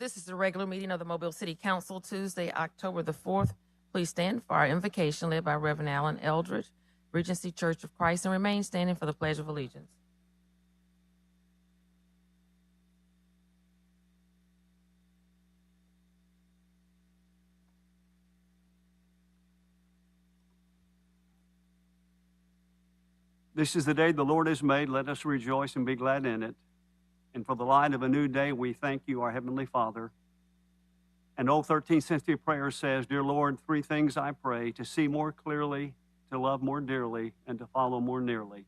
This is the regular meeting of the Mobile City Council, Tuesday, October the 4th. Please stand for our invocation led by Reverend Allen Eldridge, Regency Church of Christ, and remain standing for the Pledge of Allegiance. This is the day the Lord has made. Let us rejoice and be glad in it. And for the light of a new day, we thank you, our Heavenly Father. An old 13th century prayer says, Dear Lord, three things I pray: to see more clearly, to love more dearly, and to follow more nearly.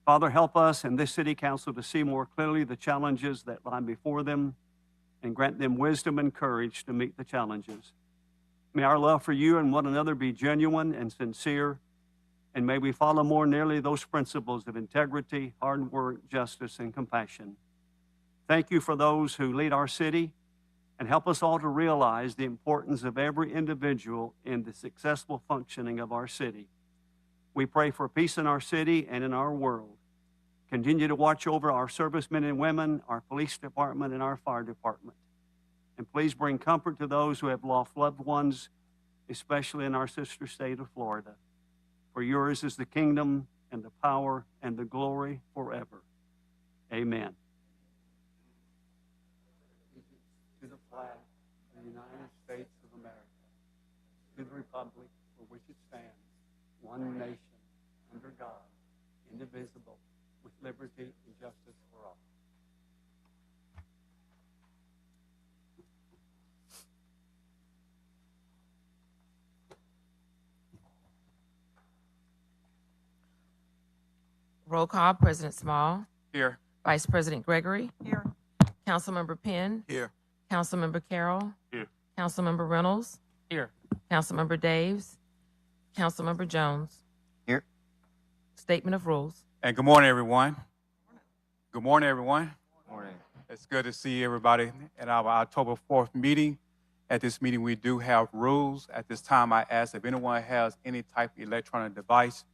Father, help us in this city council to see more clearly the challenges that lie before them and grant them wisdom and courage to meet the challenges. May our love for you and one another be genuine and sincere, and may we follow more nearly those principles of integrity, hard work, justice, and compassion. Thank you for those who lead our city, and help us all to realize the importance of every individual in the successful functioning of our city. We pray for peace in our city and in our world. Continue to watch over our servicemen and women, our police department, and our fire department. And please bring comfort to those who have lost loved ones, especially in our sister state of Florida. For yours is the kingdom and the power and the glory forever. Amen. To the flag of the United States of America, to the republic for which it stands, one nation, under God, indivisible, with liberty and justice for all. Roll call: President Small. Here. Vice President Gregory. Here. Councilmember Penn. Here. Councilmember Carroll. Here. Councilmember Reynolds. Here. Councilmember Daves. Councilmember Jones. Here. Statement of rules. And good morning, everyone. Good morning, everyone. Good morning. It's good to see everybody at our October 4th meeting. At this meeting, we do have rules. At this time, I ask if anyone has any type of electronic device,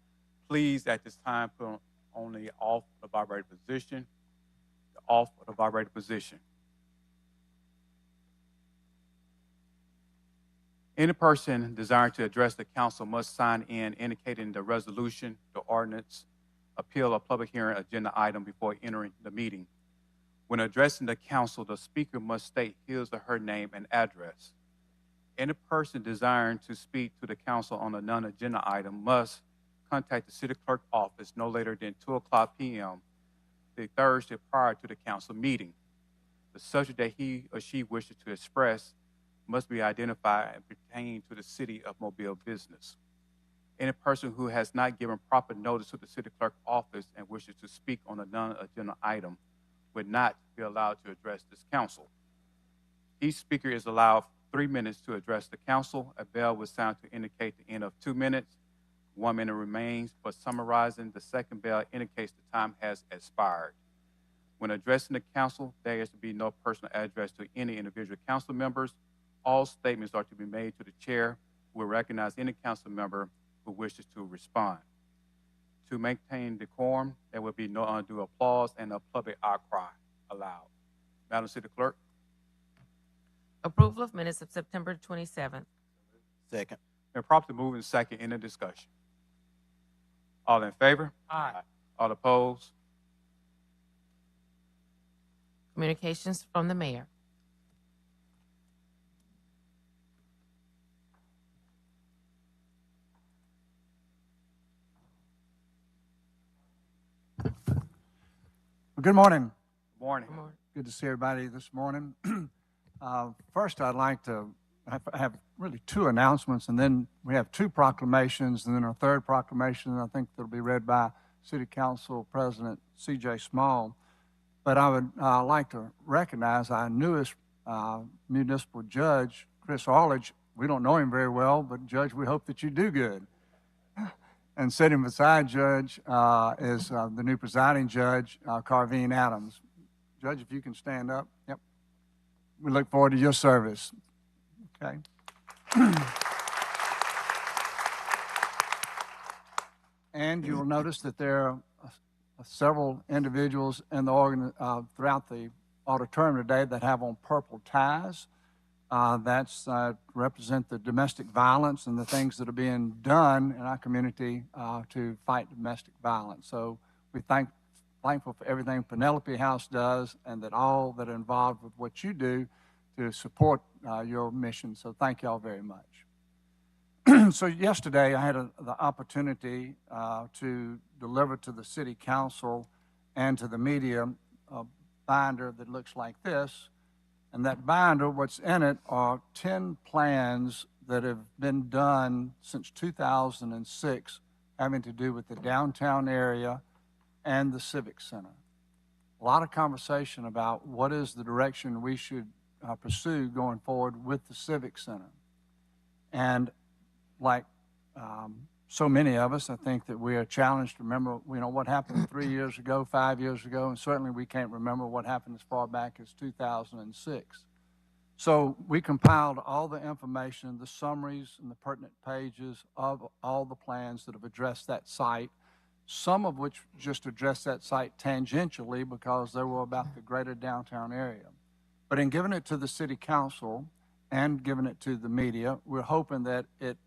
please, at this time, put on the off the vibrator position, the off of the vibrator position. Any person desiring to address the council must sign in indicating the resolution, the ordinance, appeal, or public hearing agenda item before entering the meeting. When addressing the council, the speaker must state his or her name and address. Any person desiring to speak to the council on a non-agenda item must contact the city clerk office no later than 2:00 p.m. the Thursday prior to the council meeting. The subject that he or she wishes to express must be identified and pertain to the city of Mobile business. Any person who has not given proper notice to the city clerk office and wishes to speak on a non-agenda item would not be allowed to address this council. Each speaker is allowed 3 minutes to address the council. A bell will sound to indicate the end of 2 minutes. 1 minute remains for summarizing. The second bell indicates the time has expired. When addressing the council, there is to be no personal address to any individual council members. All statements are to be made to the chair, who will recognize any council member who wishes to respond. To maintain decorum, there will be no undue applause and a public outcry allowed. Madam City Clerk. Approval of minutes of September 27th. Second. Been properly moved and second in the discussion. All in favor? Aye. All opposed? Communications from the mayor. Well, good morning. Good morning. Good morning. Good to see everybody this morning. First, I'd like to have really two announcements, and then we have two proclamations, and then our third proclamation, I think, that'll be read by City Council President C.J. Small. But I would like to recognize our newest municipal judge, Chris Arledge. We don't know him very well, but Judge, we hope that you do good. And sitting beside Judge is the new presiding judge, Carveen Adams. Judge, if you can stand up. Yep. We look forward to your service. Okay. And you will notice that there are several individuals in the throughout the auditorium today that have on purple ties. That's represent the domestic violence and the things that are being done in our community to fight domestic violence. So we thankful for everything Penelope House does and that all that are involved with what you do to support your mission. So thank you all very much. So yesterday I had the opportunity to deliver to the City Council and to the media a binder that looks like this. And that binder, what's in it are 10 plans that have been done since 2006 having to do with the downtown area and the Civic Center. A lot of conversation about what is the direction we should pursue going forward with the Civic Center. And like so many of us, I think that we are challenged to remember, what happened 3 years ago, 5 years ago, and certainly we can't remember what happened as far back as 2006. So we compiled all the information, the summaries and the pertinent pages of all the plans that have addressed that site, some of which just address that site tangentially because they were about the greater downtown area. But in giving it to the City Council and giving it to the media, we're hoping that it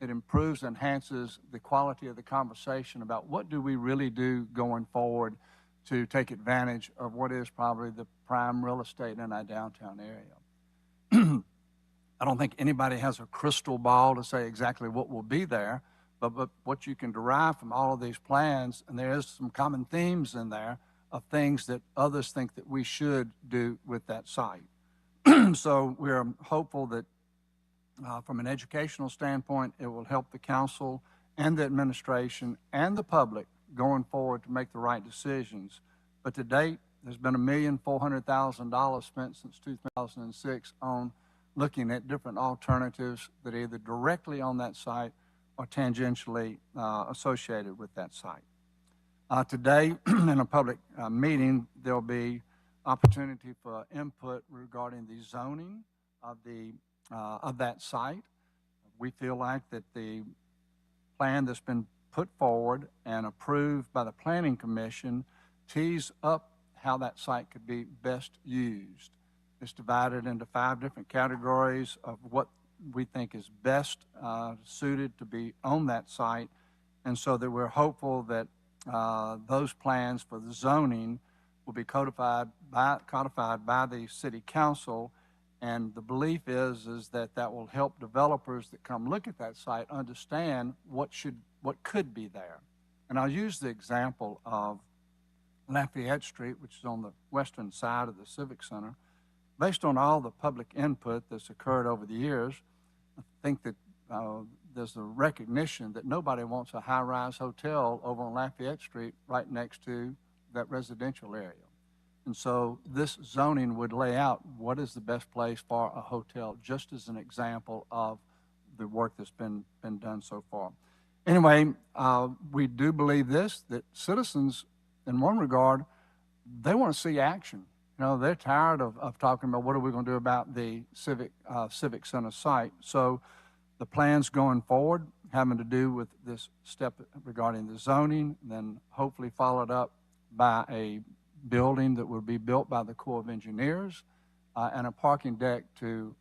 improves, enhances the quality of the conversation about what do we really do going forward to take advantage of what is probably the prime real estate in our downtown area. I don't think anybody has a crystal ball to say exactly what will be there, but what you can derive from all of these plans, and there is some common themes in there of things that others think that we should do with that site. So we're hopeful that from an educational standpoint, it will help the council and the administration and the public going forward to make the right decisions. But to date, there's been $1,400,000 spent since 2006 on looking at different alternatives that are either directly on that site or tangentially associated with that site. Today, in a public meeting, there'll be opportunity for input regarding the zoning of that site. We feel like that the plan that's been put forward and approved by the Planning Commission tees up how that site could be best used. It's divided into 5 different categories of what we think is best suited to be on that site, and so that we're hopeful that those plans for the zoning will be codified by the City Council. And the belief is that that will help developers that come look at that site understand what could be there. And I'll use the example of Lafayette Street, which is on the western side of the Civic Center. Based on all the public input that's occurred over the years, I think that there's a recognition that nobody wants a high-rise hotel over on Lafayette Street right next to that residential area. And so this zoning would lay out what is the best place for a hotel, just as an example of the work that's been done so far. Anyway, we do believe that citizens, in one regard, they want to see action. They're tired of talking about what are we going to do about the Civic Center site. So the plans going forward having to do with this step regarding the zoning, then hopefully followed up by a building that will be built by the Corps of Engineers and a parking deck to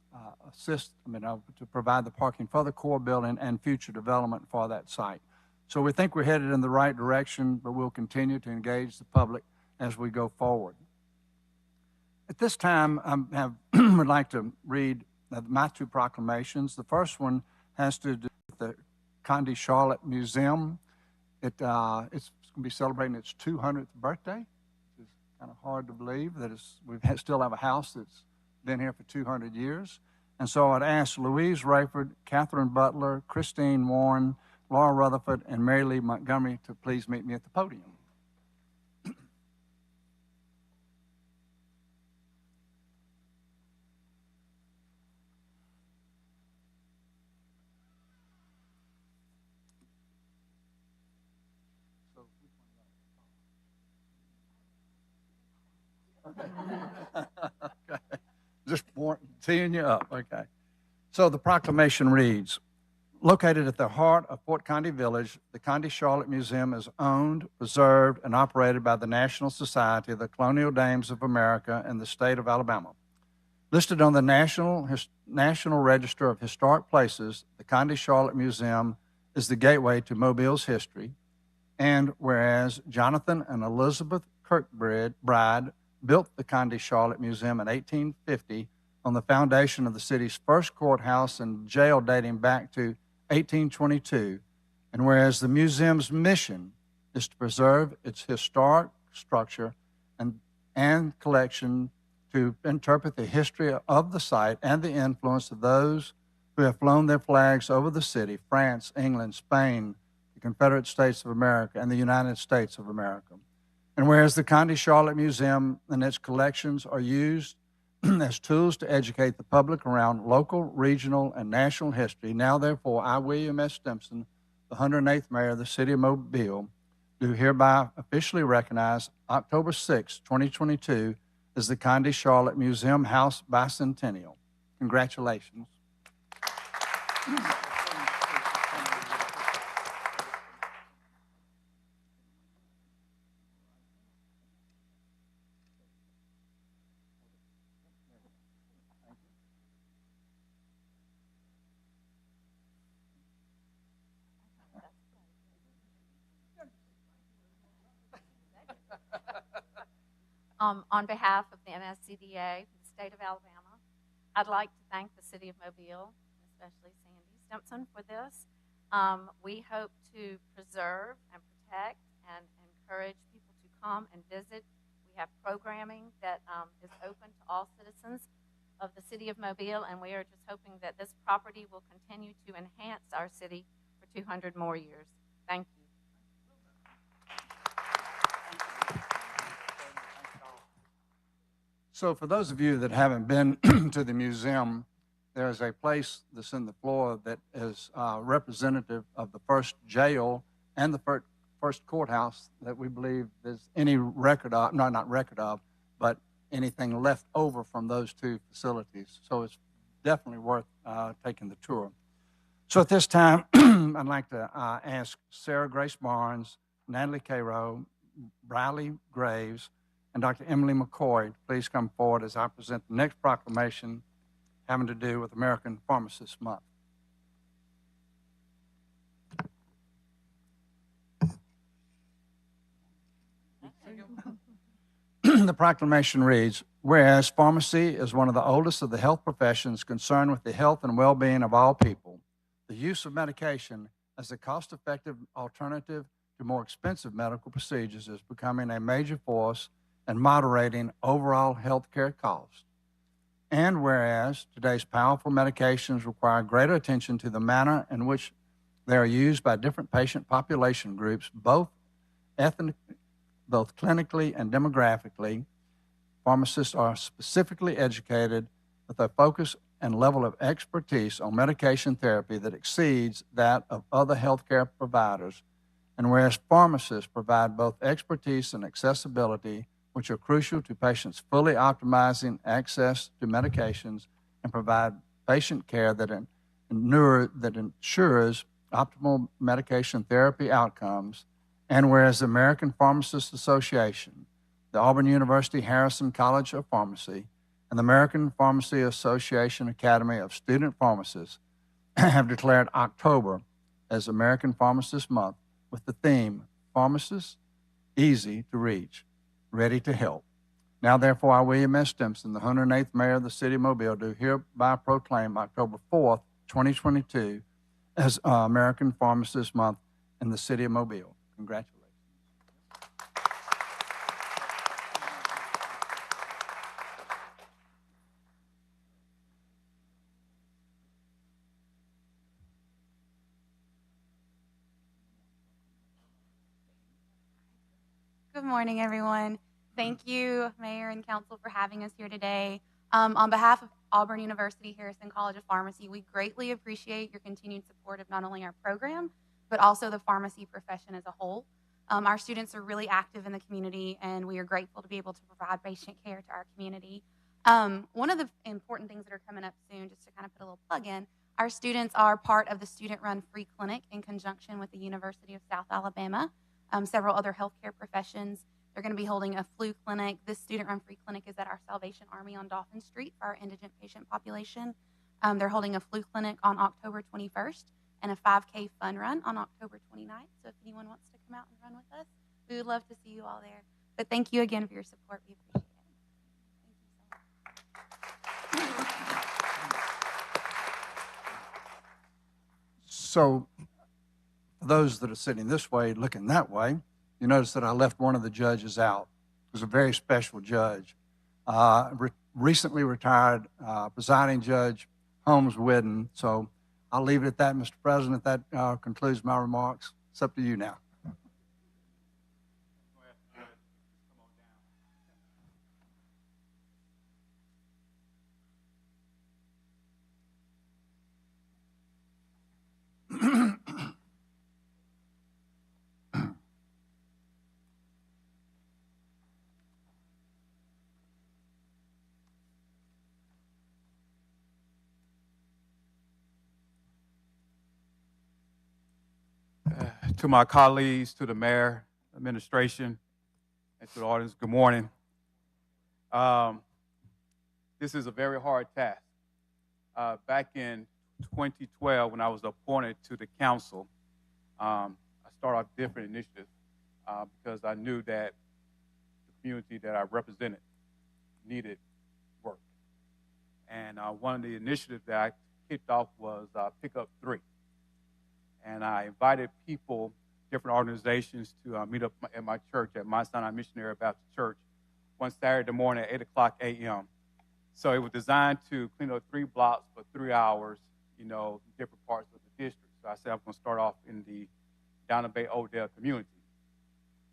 to provide the parking for the Corps building and future development for that site. So we think we're headed in the right direction, but we'll continue to engage the public as we go forward. At this time, I would like to read my 2 proclamations. The first one has to do with the Conde Charlotte Museum. It's going to be celebrating its 200th birthday. Kind of hard to believe that we still have a house that's been here for 200 years. And so I'd ask Louise Rayford, Catherine Butler, Christine Warren, Laura Rutherford, and Mary Lee Montgomery to please meet me at the podium. Okay. Just teeing you up. Okay. So the proclamation reads, Located at the heart of Fort Condy Village, the Condy Charlotte Museum is owned, preserved, and operated by the National Society of the Colonial Dames of America in the state of Alabama. Listed on the National Register of Historic Places, the Condy Charlotte Museum is the gateway to Mobile's history. And whereas Jonathan and Elizabeth Kirkbride built the Condy Charlotte Museum in 1850 on the foundation of the city's first courthouse and jail dating back to 1822, and whereas the museum's mission is to preserve its historic structure and collection to interpret the history of the site and the influence of those who have flown their flags over the city, France, England, Spain, the Confederate States of America, and the United States of America. And whereas the Condy Charlotte Museum and its collections are used as tools to educate the public around local, regional, and national history, now therefore I, William S. Stimson, the 108th Mayor of the City of Mobile, do hereby officially recognize October 6, 2022 as the Condy Charlotte Museum House Bicentennial. Congratulations. On behalf of the MSCDA for the state of Alabama, I'd like to thank the city of Mobile, especially Sandy Stimson, for this. We hope to preserve and protect and encourage people to come and visit. We have programming that is open to all citizens of the city of Mobile, and we are just hoping that this property will continue to enhance our city for 200 more years. Thank you. So for those of you that haven't been to the museum, there's a place that's in the floor that is representative of the first jail and the first courthouse that we believe there's any record of, no, not record of, but anything left over from those two facilities. So it's definitely worth taking the tour. So at this time, I'd like to ask Sarah Grace Barnes, Natalie Cairo, Briley Graves, and Dr. Emily McCoy to please come forward as I present the next proclamation having to do with American Pharmacists Month. The proclamation reads, whereas pharmacy is one of the oldest of the health professions concerned with the health and well-being of all people, the use of medication as a cost-effective alternative to more expensive medical procedures is becoming a major force and moderating overall healthcare costs. And whereas today's powerful medications require greater attention to the manner in which they are used by different patient population groups, both clinically and demographically, pharmacists are specifically educated with a focus and level of expertise on medication therapy that exceeds that of other healthcare providers. And whereas pharmacists provide both expertise and accessibility, which are crucial to patients fully optimizing access to medications and provide patient care that ensures optimal medication therapy outcomes. And whereas the American Pharmacists Association, the Auburn University Harrison College of Pharmacy, and the American Pharmacy Association Academy of Student Pharmacists have declared October as American Pharmacists Month with the theme, Pharmacists, Easy to Reach, Ready to Help. Now, therefore, I, William S. Stimson, the 108th Mayor of the City of Mobile, do hereby proclaim October 4th, 2022 as American Pharmacists Month in the City of Mobile. Congratulations. Good morning, everyone. Thank you, Mayor and Council, for having us here today. On behalf of Auburn University Harrison College of Pharmacy, we greatly appreciate your continued support of not only our program, but also the pharmacy profession as a whole. Our students are really active in the community, and we are grateful to be able to provide patient care to our community. One of the important things that are coming up soon, just to kind of put a little plug in, Our students are part of the student-run free clinic in conjunction with the University of South Alabama, several other healthcare professions. They're going to be holding a flu clinic. This student-run free clinic is at our Salvation Army on Dolphin Street for our indigent patient population. They're holding a flu clinic on October 21st and a 5K fun run on October 29th. So if anyone wants to come out and run with us, we would love to see you all there. But thank you again for your support. We appreciate it. So for those that are sitting this way, looking that way, you notice that I left one of the judges out. It was a very special judge. Recently retired presiding judge Holmes Whidden. So I'll leave it at that, Mr. President. That concludes my remarks. It's up to you now. To my colleagues, to the mayor, administration, and to the audience, good morning. This is a very hard task. Back in 2012, when I was appointed to the council, I started off different initiatives because I knew that the community that I represented needed work. And one of the initiatives that I kicked off was Pick Up 3. And I invited people, different organizations, to meet up at my church, at Mount Sinai Missionary Baptist Church, one Saturday morning at 8 o'clock a.m. So it was designed to clean up 3 blocks for 3 hours, you know, different parts of the district. So I said I'm going to start off in the Downer Bay Odell community.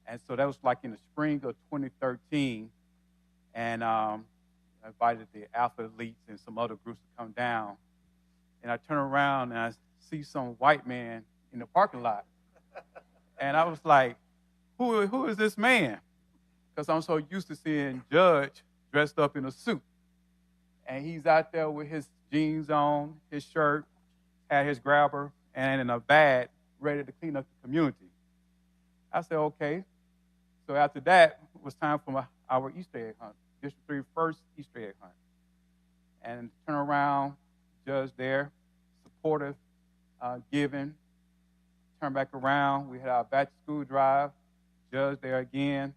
And so that was like in the spring of 2013. And I invited the Alpha Elites and some other groups to come down. And I turn around and I see some white man in the parking lot. And I was like, who is this man? Because I'm so used to seeing Judge dressed up in a suit. And he's out there with his jeans on, his shirt, had his grabber, and in a bag, ready to clean up the community. I said, okay. So after that, it was time for our Easter egg hunt, District 3 first Easter egg hunt. And turn around, Judge there, supportive, giving. Turn back around, we had our back to school drive, Judge there again.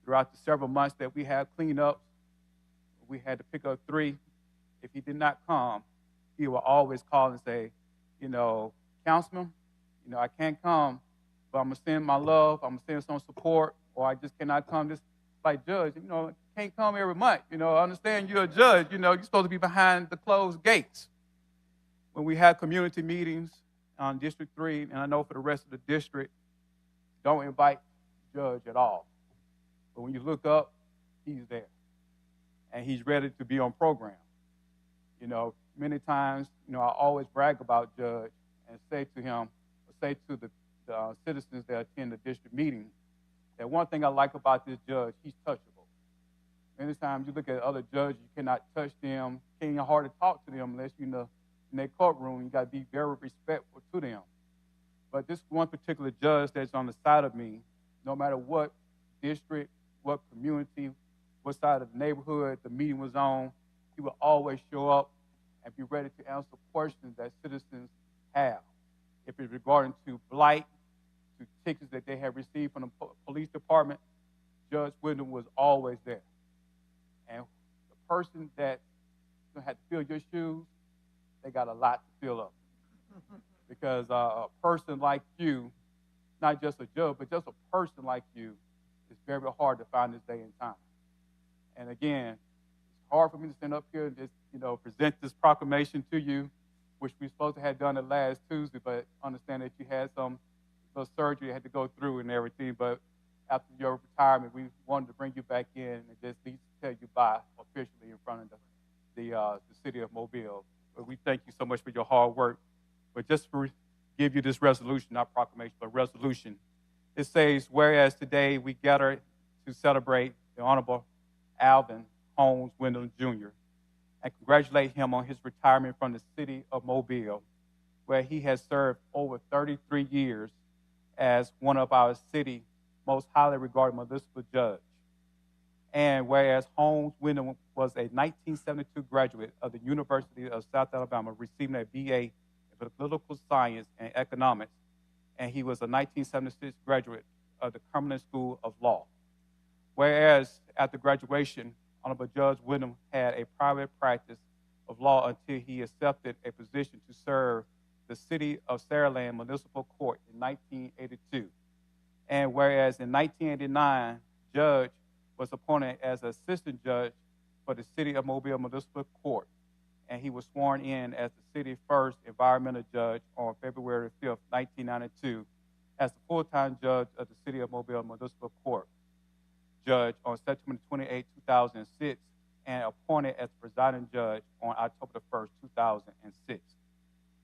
Throughout the several months that we had cleanups, we had to pick up 3. If he did not come, he would always call and say, you know, Councilman, you know, I can't come, but I'm going to send my love, I'm going to send some support, or I just cannot come. Just like Judge, you know, can't come every month. You know, I understand you're a judge, you know, you're supposed to be behind the closed gates. When we have community meetings on District 3, and I know for the rest of the district, don't invite Judge at all. But when you look up, he's there. And he's ready to be on program. You know, many times, you know, I always brag about Judge and say to him, or say to the citizens that attend the district meeting, that one thing I like about this judge, he's touchable. Many times you look at other judges, you cannot touch them, can't even hard to talk to them unless you're in their courtroom. You got to be very respectful to them. But this one particular judge that's on the side of me, no matter what district, what community, what side of the neighborhood the meeting was on, he would always show up and be ready to answer questions that citizens have. If it's regarding to blight, to tickets that they have received from the police department, Judge Whidden was always there. And the person that had to fill your shoes, they got a lot to fill up. Because a person like you, not just a judge, but just a person like you, is very hard to find this day and time. And again, it's hard for me to stand up here and just, you know, present this proclamation to you, which we supposed to have done it last Tuesday, but understand that you had some surgery you had to go through and everything. But after your retirement, we wanted to bring you back in and just at least tell you bye officially in front of the city of Mobile. But we thank you so much for your hard work. But just to give you this resolution, not proclamation, but resolution, it says, whereas today we gather to celebrate the Honorable Alvin Holmes Wendell Jr., and congratulate him on his retirement from the city of Mobile, where he has served over 33 years as one of our city's most highly regarded municipal judge. And whereas Holmes Whidden was a 1972 graduate of the University of South Alabama, receiving a BA in political science and economics, and he was a 1976 graduate of the Cumberland School of Law. Whereas after graduation, Honorable Judge Whidden had a private practice of law until he accepted a position to serve the city of Saraland Municipal Court in 1982. And whereas in 1989, Judge was appointed as assistant judge for the city of Mobile Municipal Court, and he was sworn in as the city's first environmental judge on February 5th, 1992, as the full-time judge of the city of Mobile Municipal Court judge on September 28, 2006, and appointed as presiding judge on October 1st, 2006.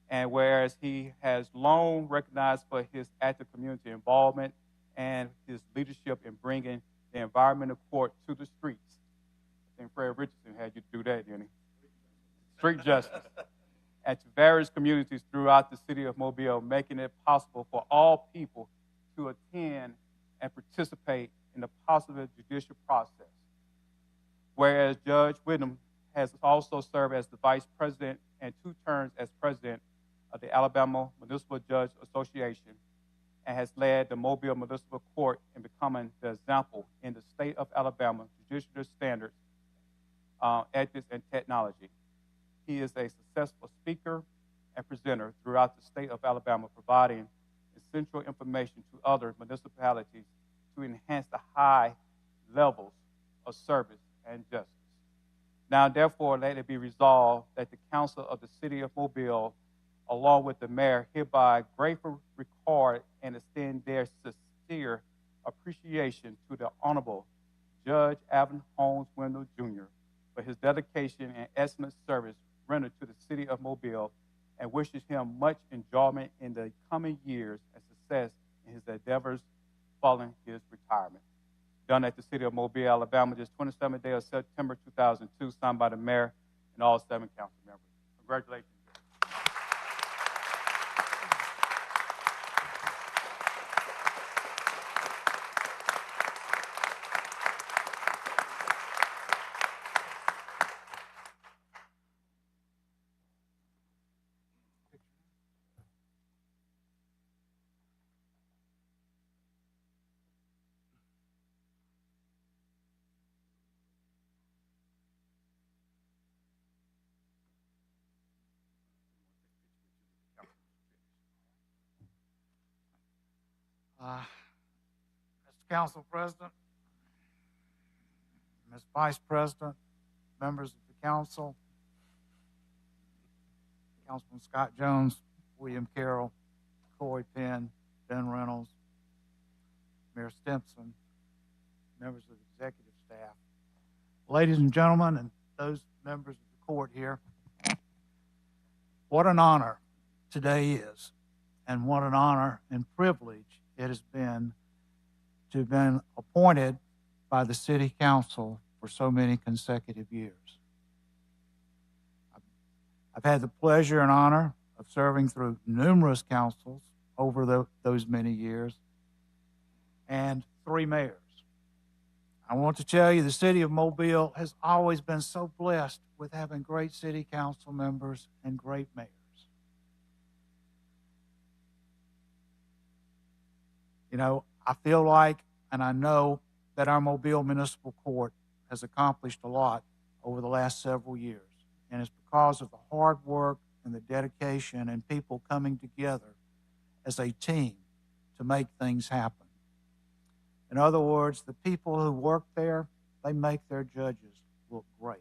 And whereas he has long recognized for his active community involvement and his leadership in bringing the environmental court to the streets. I think Fred Richardson had you do that, didn't he? Street justice. And to various communities throughout the city of Mobile, making it possible for all people to attend and participate in the positive judicial process. Whereas Judge Whidden has also served as the vice president and 2 terms as president of the Alabama Municipal Judge Association, and has led the Mobile Municipal Court in becoming the example in the state of Alabama judicial standards, ethics, and technology. He is a successful speaker and presenter throughout the state of Alabama, providing essential information to other municipalities to enhance the high levels of service and justice. Now, therefore, let it be resolved that the Council of the City of Mobile, along with the mayor, hereby gratefully record and extend their sincere appreciation to the Honorable Judge Alvin Holmes Wendell Jr. for his dedication and excellent service rendered to the City of Mobile, and wishes him much enjoyment in the coming years and success in his endeavors following his retirement. Done at the City of Mobile, Alabama, this 27th day of September 2002, signed by the mayor and all 7 council members. Congratulations. Mr. Council President, Ms. Vice President, members of the council, Councilman Scott Jones, William Carroll, Corey Penn, Ben Reynolds, Mayor Stimson, members of the executive staff, ladies and gentlemen, and those members of the court here, what an honor today is, and what an honor and privilege it has been to have been appointed by the City Council for so many consecutive years. I've had the pleasure and honor of serving through numerous councils over those many years and 3 mayors. I want to tell you the City of Mobile has always been so blessed with having great City Council members and great mayors. You know, I feel like, and I know that our Mobile Municipal Court has accomplished a lot over the last several years. And it's because of the hard work and the dedication and people coming together as a team to make things happen. In other words, the people who work there, they make their judges look great.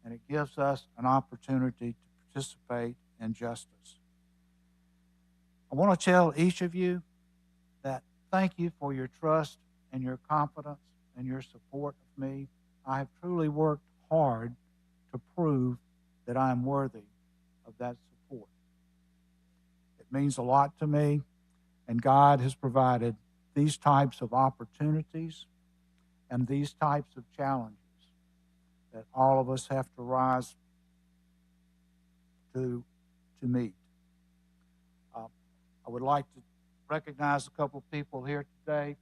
And it gives us an opportunity to participate in justice. I want to tell each of you that thank you for your trust and your confidence and your support of me. I have truly worked hard to prove that I am worthy of that support. It means a lot to me, and God has provided these types of opportunities and these types of challenges that all of us have to rise to meet. I would like to recognize a couple of people here today.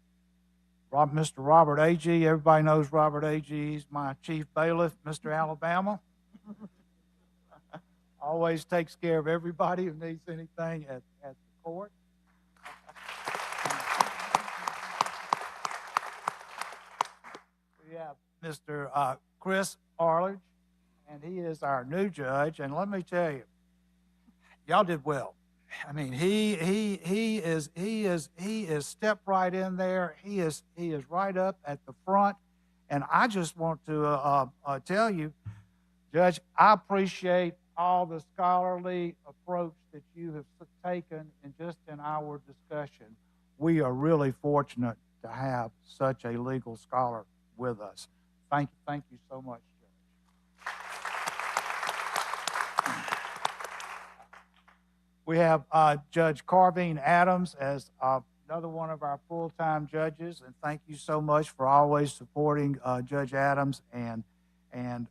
Mr. Robert Agee, everybody knows Robert Agee. He's my chief bailiff, Mr. Alabama. Always takes care of everybody who needs anything at the court. We have Mr. Chris Arledge, and he is our new judge. And let me tell you, y'all did well. I mean, he is stepped right in there. He is right up at the front, and I just want to tell you, Judge, I appreciate all the scholarly approach that you have taken in our discussion. We are really fortunate to have such a legal scholar with us. Thank you so much, Judge. We have Judge Carveen Adams as another one of our full-time judges, and thank you so much for always supporting Judge Adams and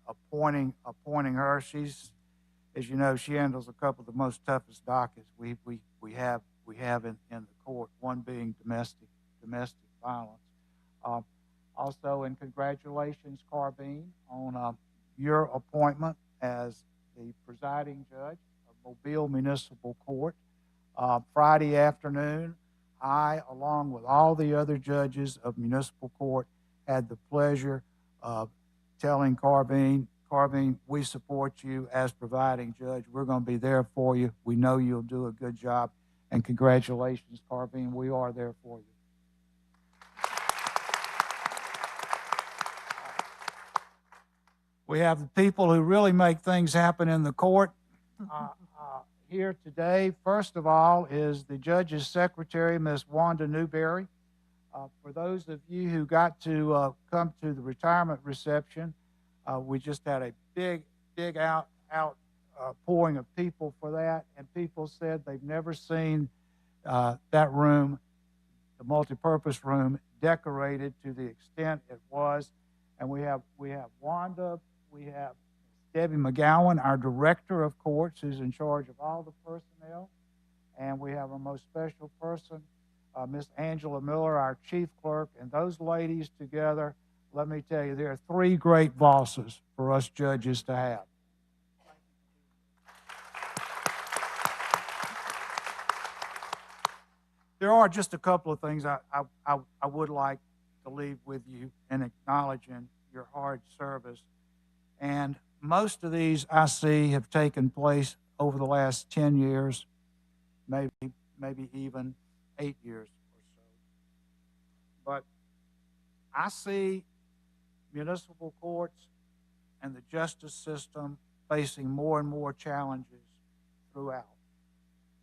appointing her. She's, as you know, she handles a couple of the most toughest dockets we have in the court. One being domestic violence. Also, and congratulations, Carveen, on your appointment as the presiding judge of Mobile Municipal Court. Friday afternoon, I, along with all the other judges of municipal court, had the pleasure of telling Carveen, we support you as presiding judge. We're going to be there for you. We know you'll do a good job. And congratulations, Carveen. We are there for you. We have the people who really make things happen in the court here today. First of all is the judge's secretary, Ms. Wanda Newberry. For those of you who got to come to the retirement reception, we just had a big outpouring of people for that, and people said they've never seen that room, the multipurpose room, decorated to the extent it was. And we have Wanda, we have Debbie McGowan, our director of courts, who's in charge of all the personnel, and we have our most special person, Miss Angela Miller, our chief clerk, and those ladies together, let me tell you, there are three great bosses for us judges to have. There are just a couple of things I would like to leave with you in acknowledging your hard service. And most of these I see have taken place over the last 10 years, maybe even 8 years or so. But I see municipal courts and the justice system facing more and more challenges throughout.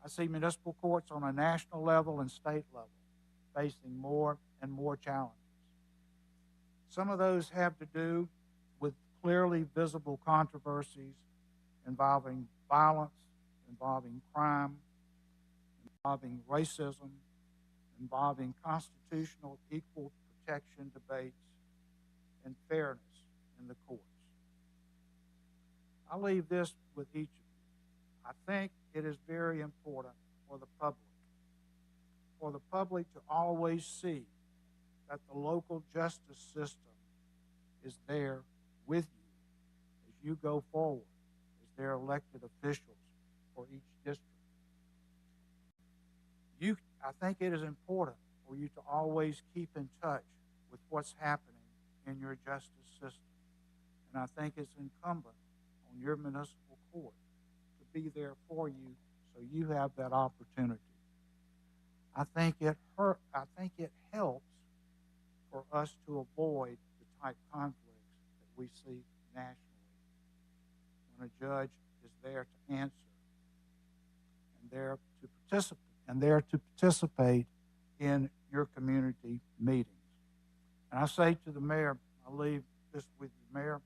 I see municipal courts on a national level and state level facing more and more challenges. Some of those have to do with clearly visible controversies involving violence, involving crime, involving racism, involving constitutional equal protection debates, and fairness in the courts. I'll leave this with each of you. I think it is very important for the public to always see that the local justice system is there with you as you go forward as their elected officials for each district. I think it is important for you to always keep in touch with what's happening in your justice system. And I think it's incumbent on your municipal court to be there for you so you have that opportunity. I think it helps for us to avoid the type conflicts that we see nationally when a judge is there to answer and there to participate in your community meetings. And I say to the mayor, I'll leave this with you, Mayor,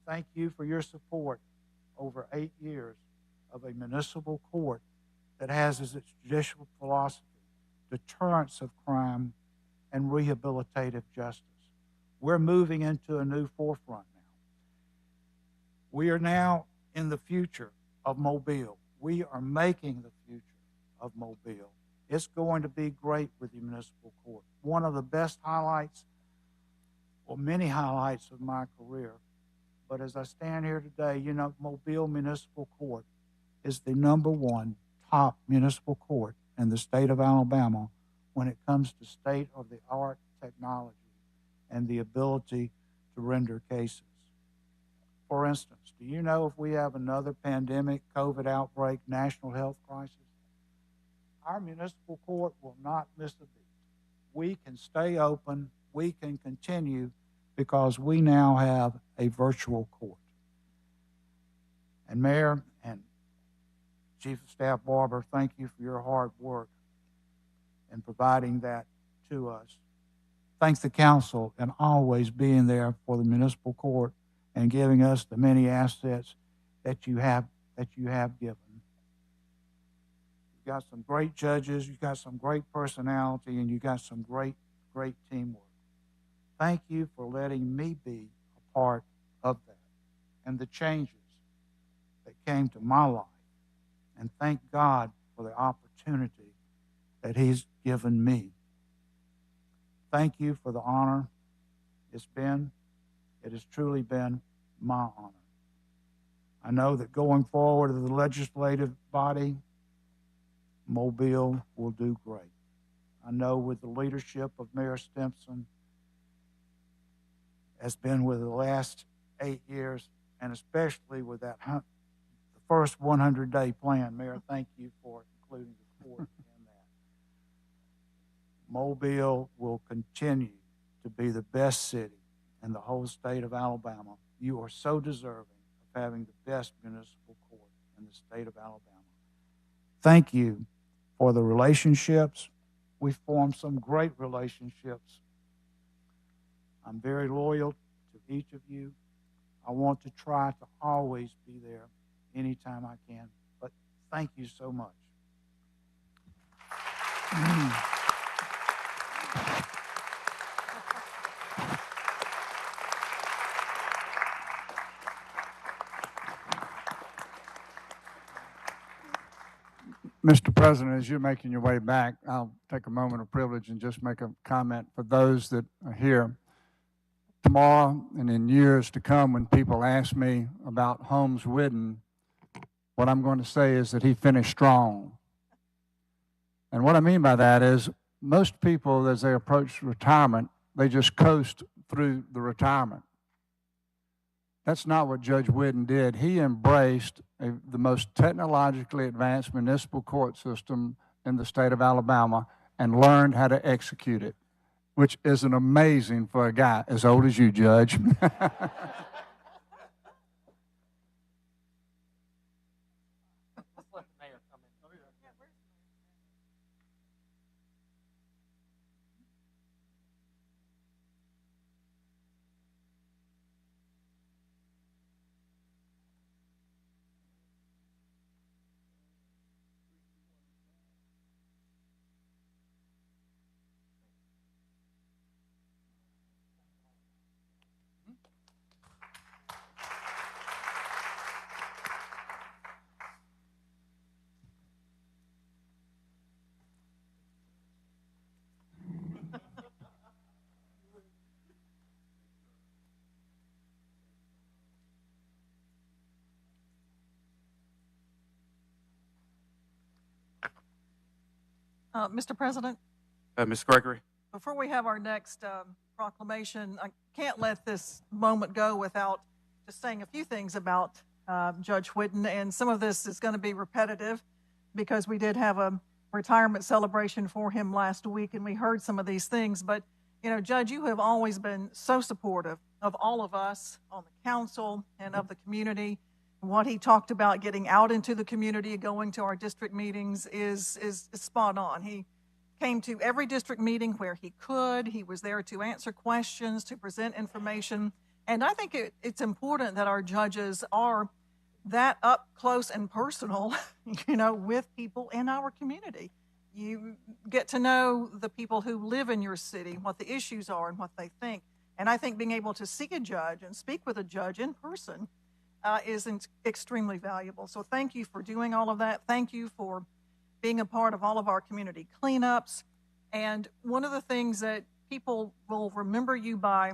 thank you for your support over 8 years of a municipal court that has as its judicial philosophy deterrence of crime and rehabilitative justice. We're moving into a new forefront now. We are now in the future of Mobile. We are making the future of Mobile. It's going to be great with the municipal court. One of the best highlights, or many highlights of my career. But as I stand here today, you know, Mobile Municipal Court is the #1 top municipal court in the state of Alabama when it comes to state-of-the-art technology and the ability to render cases. For instance, do you know if we have another pandemic, COVID outbreak, national health crisis, our municipal court will not miss a beat. We can stay open, we can continue, because we now have a virtual court. And Mayor and Chief of Staff Barber, thank you for your hard work in providing that to us. Thanks the council and always being there for the municipal court and giving us the many assets that you have given. You've got some great judges, you've got some great personality, and you've got some great teamwork. Thank you for letting me be a part of that and the changes that came to my life. And thank God for the opportunity that He's given me. Thank you for the honor it has truly been my honor. I know that going forward to the legislative body, Mobile will do great. I know with the leadership of Mayor Stimson, has been with the last 8 years, and especially with that the first 100-day plan. Mayor, thank you for including the court in that. Mobile will continue to be the best city in the whole state of Alabama. You are so deserving of having the best municipal court in the state of Alabama. Thank you for the relationships. We've formed some great relationships. I'm very loyal to each of you. I want to try to always be there anytime I can. But thank you so much. Mr. President, as you're making your way back, I'll take a moment of privilege and just make a comment for those that are here. Tomorrow and in years to come, when people ask me about Holmes Whidden, what I'm going to say is that he finished strong. And what I mean by that is most people, as they approach retirement, they just coast through the retirement. That's not what Judge Whidden did. He embraced the most technologically advanced municipal court system in the state of Alabama and learned how to execute it, which is an amazing for a guy as old as you, Judge. Mr. President, Ms. Gregory? before we have our next proclamation, I can't let this moment go without just saying a few things about Judge Whidden. And some of this is going to be repetitive because we did have a retirement celebration for him last week and we heard some of these things. But, you know, Judge, you have always been so supportive of all of us on the council and of the community. What he talked about getting out into the community, going to our district meetings is spot on. He came to every district meeting where he could. He was there to answer questions, to present information. And I think it's important that our judges are that up close and personal, you know, with people in our community. You get to know the people who live in your city, what the issues are and what they think. And I think being able to see a judge and speak with a judge in person is extremely valuable. So thank you for doing all of that. Thank you for being a part of all of our community cleanups. And one of the things that people will remember you by,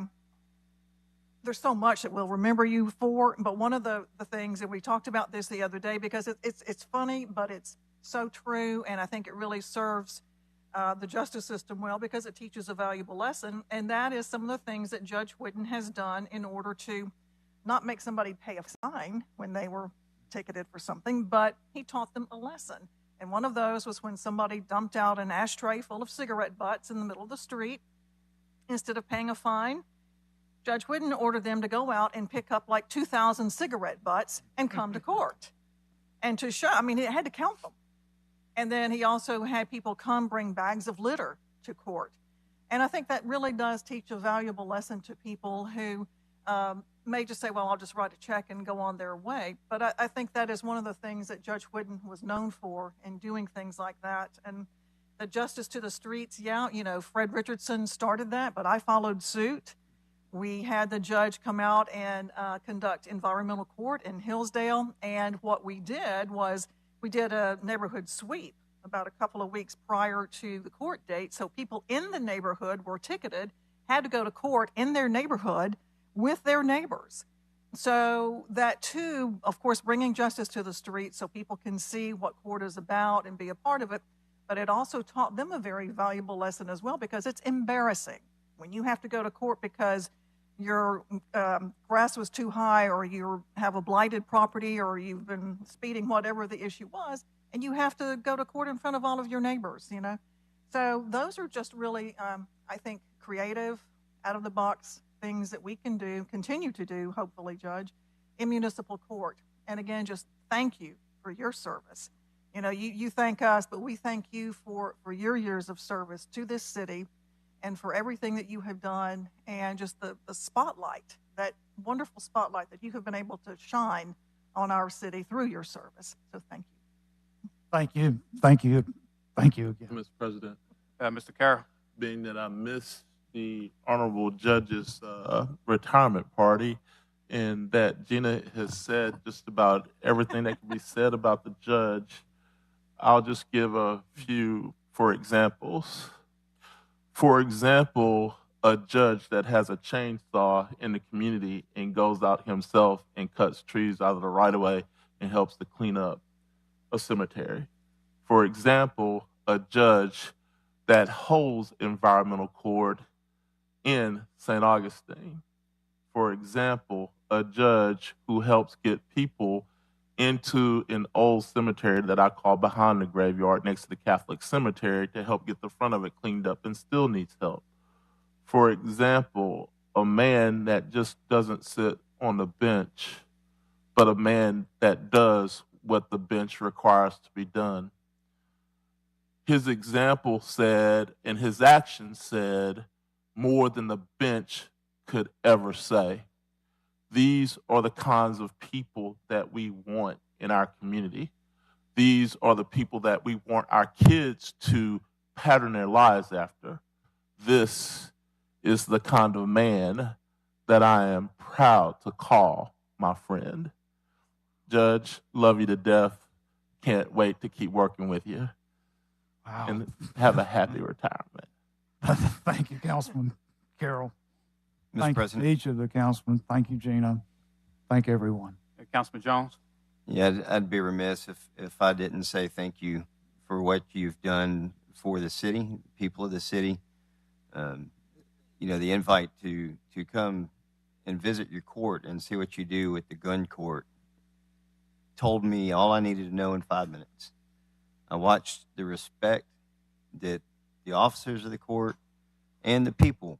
there's so much that we'll remember you for, but one of the things, and we talked about this the other day because it's funny, but it's so true, and I think it really serves the justice system well because it teaches a valuable lesson, and that is some of the things that Judge Whidden has done in order to not make somebody pay a fine when they were ticketed for something, but he taught them a lesson. And one of those was when somebody dumped out an ashtray full of cigarette butts in the middle of the street. Instead of paying a fine, Judge Whidden ordered them to go out and pick up like 2,000 cigarette butts and come to court. And to show, I mean, he had to count them. And then he also had people come bring bags of litter to court. And I think that really does teach a valuable lesson to people who may just say, well, I'll just write a check and go on their way. But I think that is one of the things that Judge Whidden was known for in doing things like that. And the justice to the streets, yeah, you know, Fred Richardson started that, but I followed suit. We had the judge come out and conduct environmental court in Hillsdale. And what we did was we did a neighborhood sweep about a couple of weeks prior to the court date. So people in the neighborhood were ticketed, had to go to court in their neighborhood with their neighbors. So that too, of course, bringing justice to the streets so people can see what court is about and be a part of it. But it also taught them a very valuable lesson as well, because it's embarrassing when you have to go to court because your grass was too high, or you have a blighted property, or you've been speeding, whatever the issue was, and you have to go to court in front of all of your neighbors, you know. So those are just really, I think, creative, out-of-the-box things that we can do, continue to do, hopefully, Judge, in municipal court. And again, just thank you for your service. You know, you thank us, but we thank you for your years of service to this city and for everything that you have done, and just the spotlight, that wonderful spotlight that you have been able to shine on our city through your service. So thank you. Thank you. Thank you. Thank you again. Mr. President, Mr. Carroll. being that I missed the honorable judge's retirement party, and that Gina has said just about everything that can be said about the judge, I'll just give a few examples. For example, a judge that has a chainsaw in the community and goes out himself and cuts trees out of the right-of-way and helps to clean up a cemetery. For example, a judge that holds environmental court in St. Augustine. For example, a judge who helps get people into an old cemetery that I call behind the graveyard next to the Catholic cemetery to help get the front of it cleaned up and still needs help. For example, a man that just doesn't sit on the bench, but a man that does what the bench requires to be done. His example said, and his actions said, more than the bench could ever say. These are the kinds of people that we want in our community. These are the people that we want our kids to pattern their lives after. This is the kind of man that I am proud to call my friend. Judge, love you to death. Can't wait to keep working with you. Wow. And have a happy retirement. Thank you, Councilman Carroll. Mr. Thank President. you to each of the councilmen. Thank you, Gina. Thank everyone. Councilman Jones. Yeah, I'd be remiss if I didn't say thank you for what you've done for the city, people of the city. You know, the invite to come and visit your court and see what you do with the gun court told me all I needed to know in 5 minutes. I watched the respect that the officers of the court and the people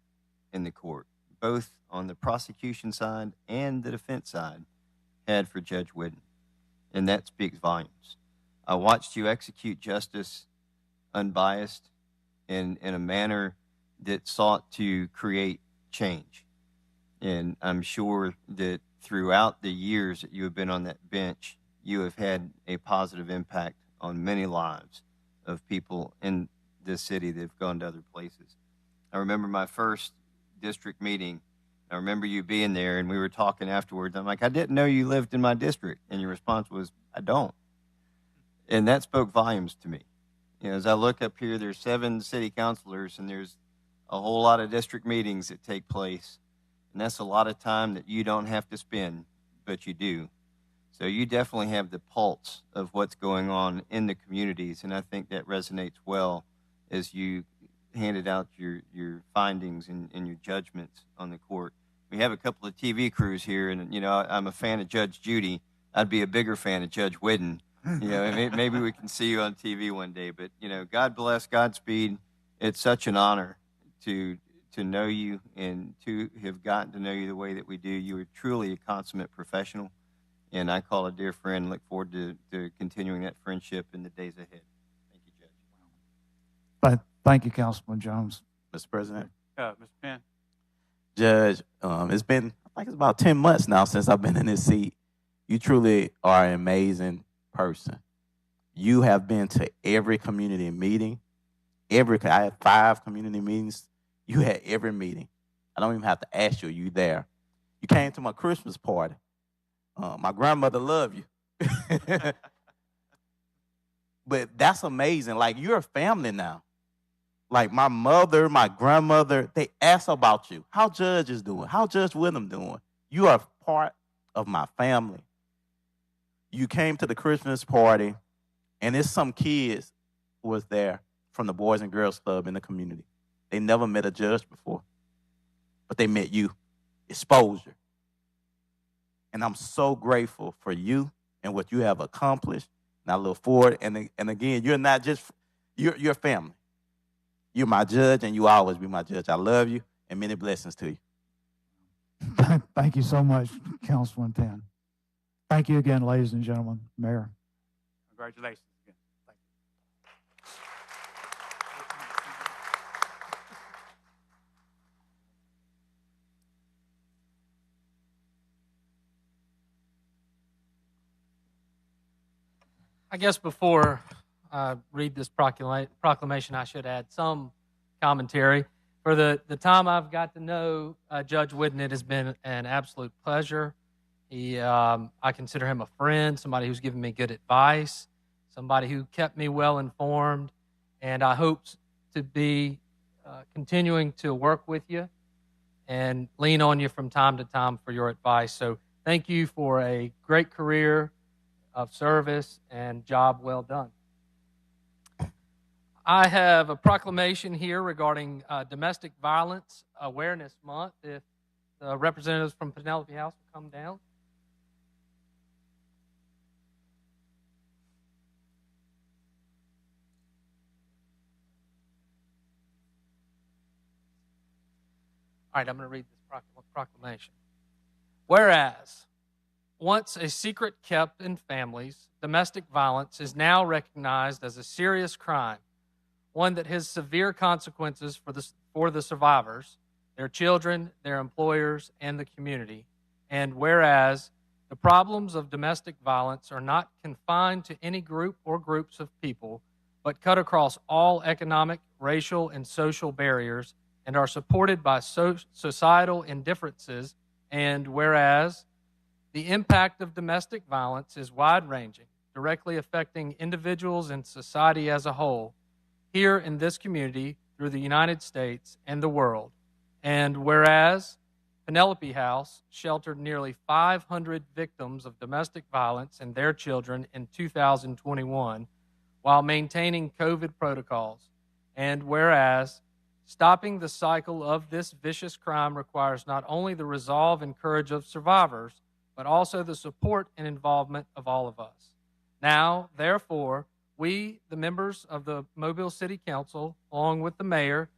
in the court, both on the prosecution side and the defense side, had for Judge Whidden. And that speaks volumes. I watched you execute justice unbiased in a manner that sought to create change. And I'm sure that throughout the years that you have been on that bench, you have had a positive impact on many lives of people in this city that have gone to other places. I remember my first district meeting I remember you being there, and we were talking afterwards. I'm like, I didn't know you lived in my district. And your response was, I don't. And that spoke volumes to me. You know, as I look up here, there's 7 city councilors, and there's a whole lot of district meetings that take place. And that's a lot of time that you don't have to spend, but you do. So you definitely have the pulse of what's going on in the communities, and I think that resonates well as you handed out your findings and your judgments on the court. We have a couple of TV crews here, and you know I'm a fan of Judge Judy. I'd be a bigger fan of Judge Whidden. You know, maybe we can see you on TV one day. But you know, God bless, Godspeed. It's such an honor to know you and to have gotten to know you the way that we do. You are truly a consummate professional, and I call a dear friend. Look forward to continuing that friendship in the days ahead. Thank you, Judge. But thank you, Councilman Jones. Mr. President. Mr. Penn. Judge, it's been, I think it's about 10 months now since I've been in this seat. You truly are an amazing person. You have been to every community meeting. I had 5 community meetings. You had every meeting. I don't even have to ask you, you there. You came to my Christmas party. My grandmother loved you. But that's amazing. Like, you're a family now. Like, my mother, my grandmother, they ask about you. How Judge is doing? How Judge Whidden doing? You are part of my family. You came to the Christmas party, and there's some kids who was there from the Boys and Girls Club in the community. They never met a judge before, but they met you. Exposure. And I'm so grateful for you and what you have accomplished. And I look forward. And again, you're not just, you're family. You're my judge, and you will always be my judge. I love you, and many blessings to you. Thank you so much, Councilman Penn. Thank you again, ladies and gentlemen. Mayor. Congratulations again. Thank you. I guess before I read this proclamation, I should add some commentary. For the time I've got to know Judge Whidden, it has been an absolute pleasure. I consider him a friend, somebody who's given me good advice, somebody who kept me well informed, and I hope to be continuing to work with you and lean on you from time to time for your advice. So thank you for a great career of service and job well done. I have a proclamation here regarding Domestic Violence Awareness Month. If the representatives from Penelope House will come down. All right, I'm going to read this proclamation. Whereas, once a secret kept in families, domestic violence is now recognized as a serious crime, one that has severe consequences for the survivors, their children, their employers, and the community. And whereas the problems of domestic violence are not confined to any group or groups of people, but cut across all economic, racial, and social barriers and are supported by societal indifferences. And whereas the impact of domestic violence is wide-ranging, directly affecting individuals and society as a whole, here in this community, through the United States and the world. And whereas Penelope House sheltered nearly 500 victims of domestic violence and their children in 2021 while maintaining COVID protocols. And whereas stopping the cycle of this vicious crime requires not only the resolve and courage of survivors, but also the support and involvement of all of us. Now, therefore, we, the members of the Mobile City Council, along with the mayor,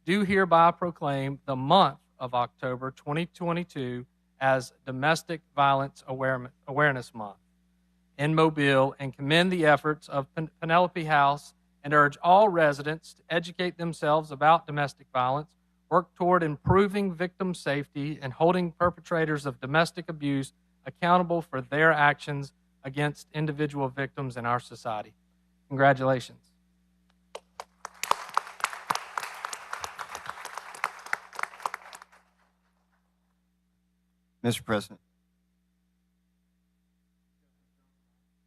do hereby proclaim the month of October 2022 as Domestic Violence Awareness Month in Mobile, and commend the efforts of Penelope House and urge all residents to educate themselves about domestic violence, work toward improving victim safety, and holding perpetrators of domestic abuse accountable for their actions against individual victims in our society. Congratulations. Mr. President.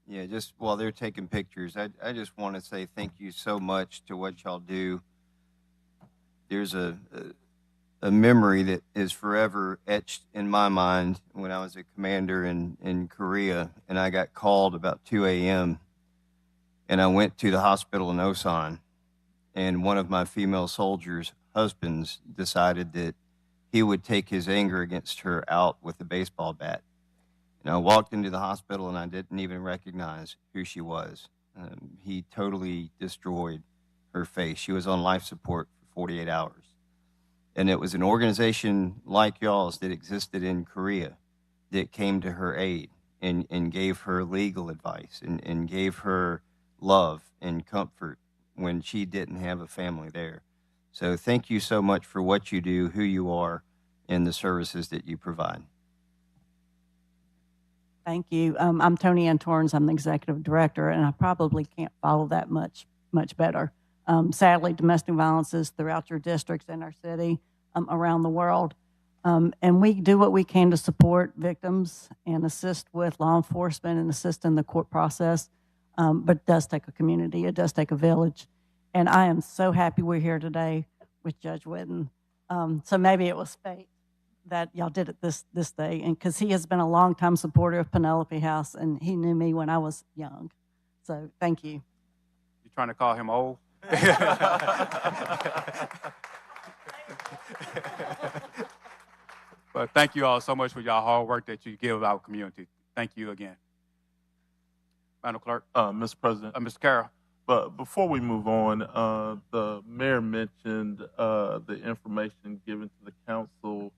Yeah, just while they're taking pictures, I just want to say thank you so much to what y'all do. There's a memory that is forever etched in my mind when I was a commander in Korea, and I got called about 2 a.m., and I went to the hospital in Osan, and one of my female soldiers' husbands decided that he would take his anger against her out with a baseball bat. And I walked into the hospital, and I didn't even recognize who she was. He totally destroyed her face. She was on life support for 48 hours. And it was an organization like y'all's that existed in Korea that came to her aid and gave her legal advice and gave her love and comfort when she didn't have a family there. So thank you so much for what you do, who you are, and the services that you provide. Thank you. I'm Tony Ann Torrance. I'm the executive director, and I probably can't follow that much better. Sadly, domestic violence is throughout your districts in our city, around the world. And we do what we can to support victims and assist with law enforcement and assist in the court process. But it does take a community. It does take a village. And I am so happy we're here today with Judge Whidden. So maybe it was fate that y'all did it this day, and because he has been a longtime supporter of Penelope House, and he knew me when I was young. So thank you. You trying to call him old? But thank you all so much for y'all hard work that you give our community. Thank you again. Madam Clerk. Mr. President. Mr. Carroll. But before we move on, the mayor mentioned the information given to the council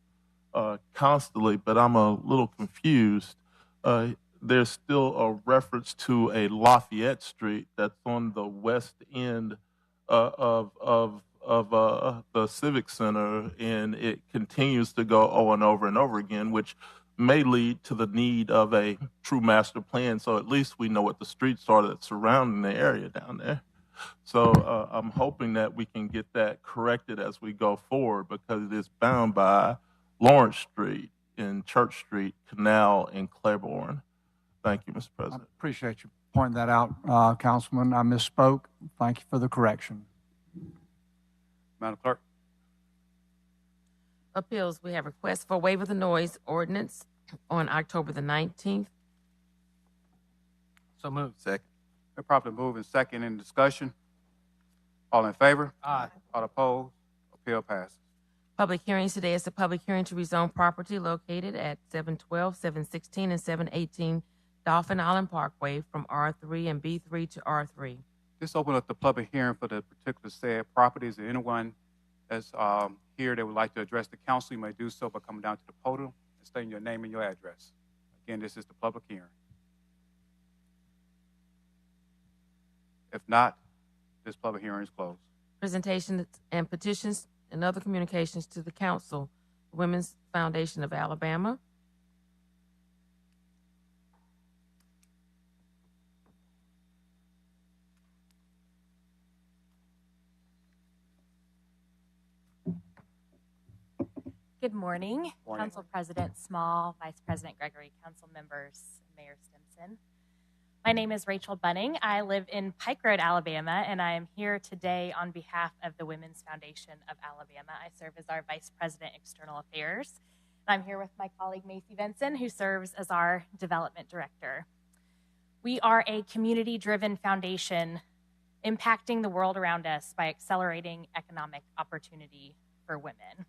constantly, but I'm a little confused. There's still a reference to a Lafayette Street that's on the west end of the Civic Center, and it continues to go over and over again, which may lead to the need of a true master plan. So at least we know what the streets are that surrounding the area down there. So I'm hoping that we can get that corrected as we go forward, because it is bound by Lawrence Street and Church Street, Canal, and Claiborne. Thank you, Mr. President. I appreciate you pointing that out, Councilman. I misspoke. Thank you for the correction. Madam Clerk. Appeals, we have requests for waiver of the noise ordinance on October the 19th. So moved. Second. Been properly moved and second in discussion. All in favor? Aye. All opposed? Appeal passes. Public hearings today is a public hearing to rezone property located at 712, 716, and 718 Dolphin Island Parkway from R3 and B3 to R3. This open up the public hearing for the particular said properties. Is there anyone that's here that would like to address the council? You may do so by coming down to the podium and stating your name and your address. Again, this is the public hearing. If not, this public hearing is closed. Presentations and petitions and other communications to the council. Women's Foundation of Alabama. Good morning, Morning. Council President Small, Vice President Gregory, council members, Mayor Stimson. My name is Rachel Bunning. I live in Pike Road, Alabama, and I am here today on behalf of the Women's Foundation of Alabama. I serve as our Vice President, External Affairs. I'm here with my colleague, Macy Benson, who serves as our Development Director. We are a community-driven foundation impacting the world around us by accelerating economic opportunity for women.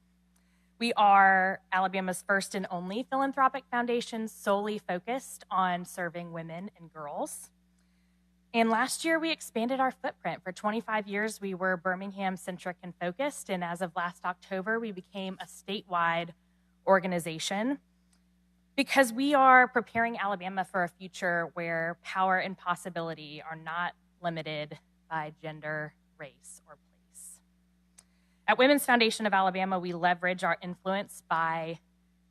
We are Alabama's first and only philanthropic foundation solely focused on serving women and girls. And last year, we expanded our footprint. For 25 years, we were Birmingham-centric and focused, and as of last October, we became a statewide organization because we are preparing Alabama for a future where power and possibility are not limited by gender, race, or place. At Women's Foundation of Alabama, we leverage our influence by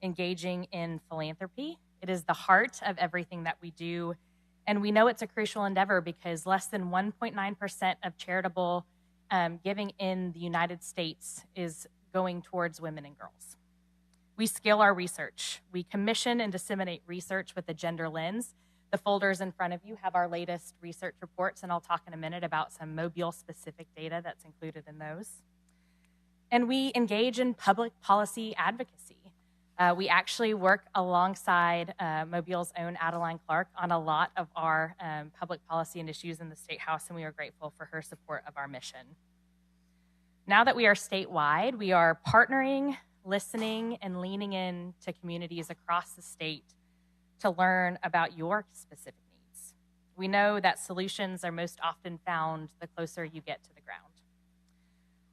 engaging in philanthropy. It is the heart of everything that we do, and we know it's a crucial endeavor because less than 1.9% of charitable giving in the United States is going towards women and girls. We scale our research. We commission and disseminate research with a gender lens. The folders in front of you have our latest research reports, and I'll talk in a minute about some Mobile-specific data that's included in those. And we engage in public policy advocacy. We actually work alongside Mobile's own Adeline Clark on a lot of our public policy and issues in the State House, and we are grateful for her support of our mission. Now that we are statewide, we are partnering, listening, and leaning in to communities across the state to learn about your specific needs. We know that solutions are most often found the closer you get to the ground.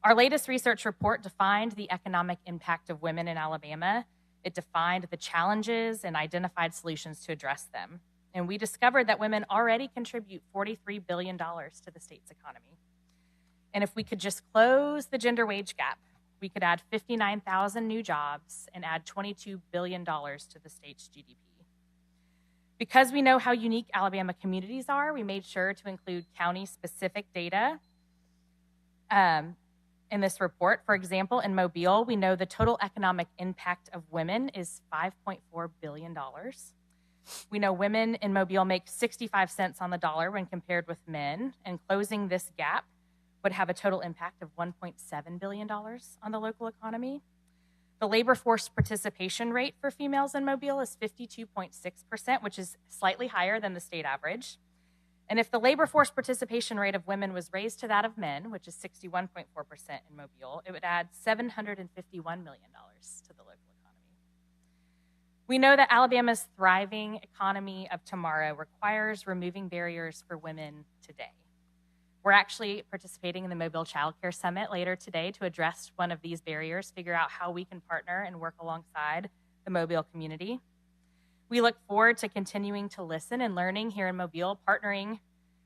Our latest research report defined the economic impact of women in Alabama. It defined the challenges and identified solutions to address them. And we discovered that women already contribute $43 billion to the state's economy. And if we could just close the gender wage gap, we could add 59,000 new jobs and add $22 billion to the state's GDP. Because we know how unique Alabama communities are, we made sure to include county-specific data in this report. For example, in Mobile, we know the total economic impact of women is $5.4 billion. We know women in Mobile make 65 cents on the dollar when compared with men, and closing this gap would have a total impact of $1.7 billion on the local economy. The labor force participation rate for females in Mobile is 52.6%, which is slightly higher than the state average. And if the labor force participation rate of women was raised to that of men, which is 61.4% in Mobile, it would add $751 million to the local economy. We know that Alabama's thriving economy of tomorrow requires removing barriers for women today. We're actually participating in the Mobile Child Care Summit later today to address one of these barriers, figure out how we can partner and work alongside the Mobile community. We look forward to continuing to listen and learning here in Mobile, partnering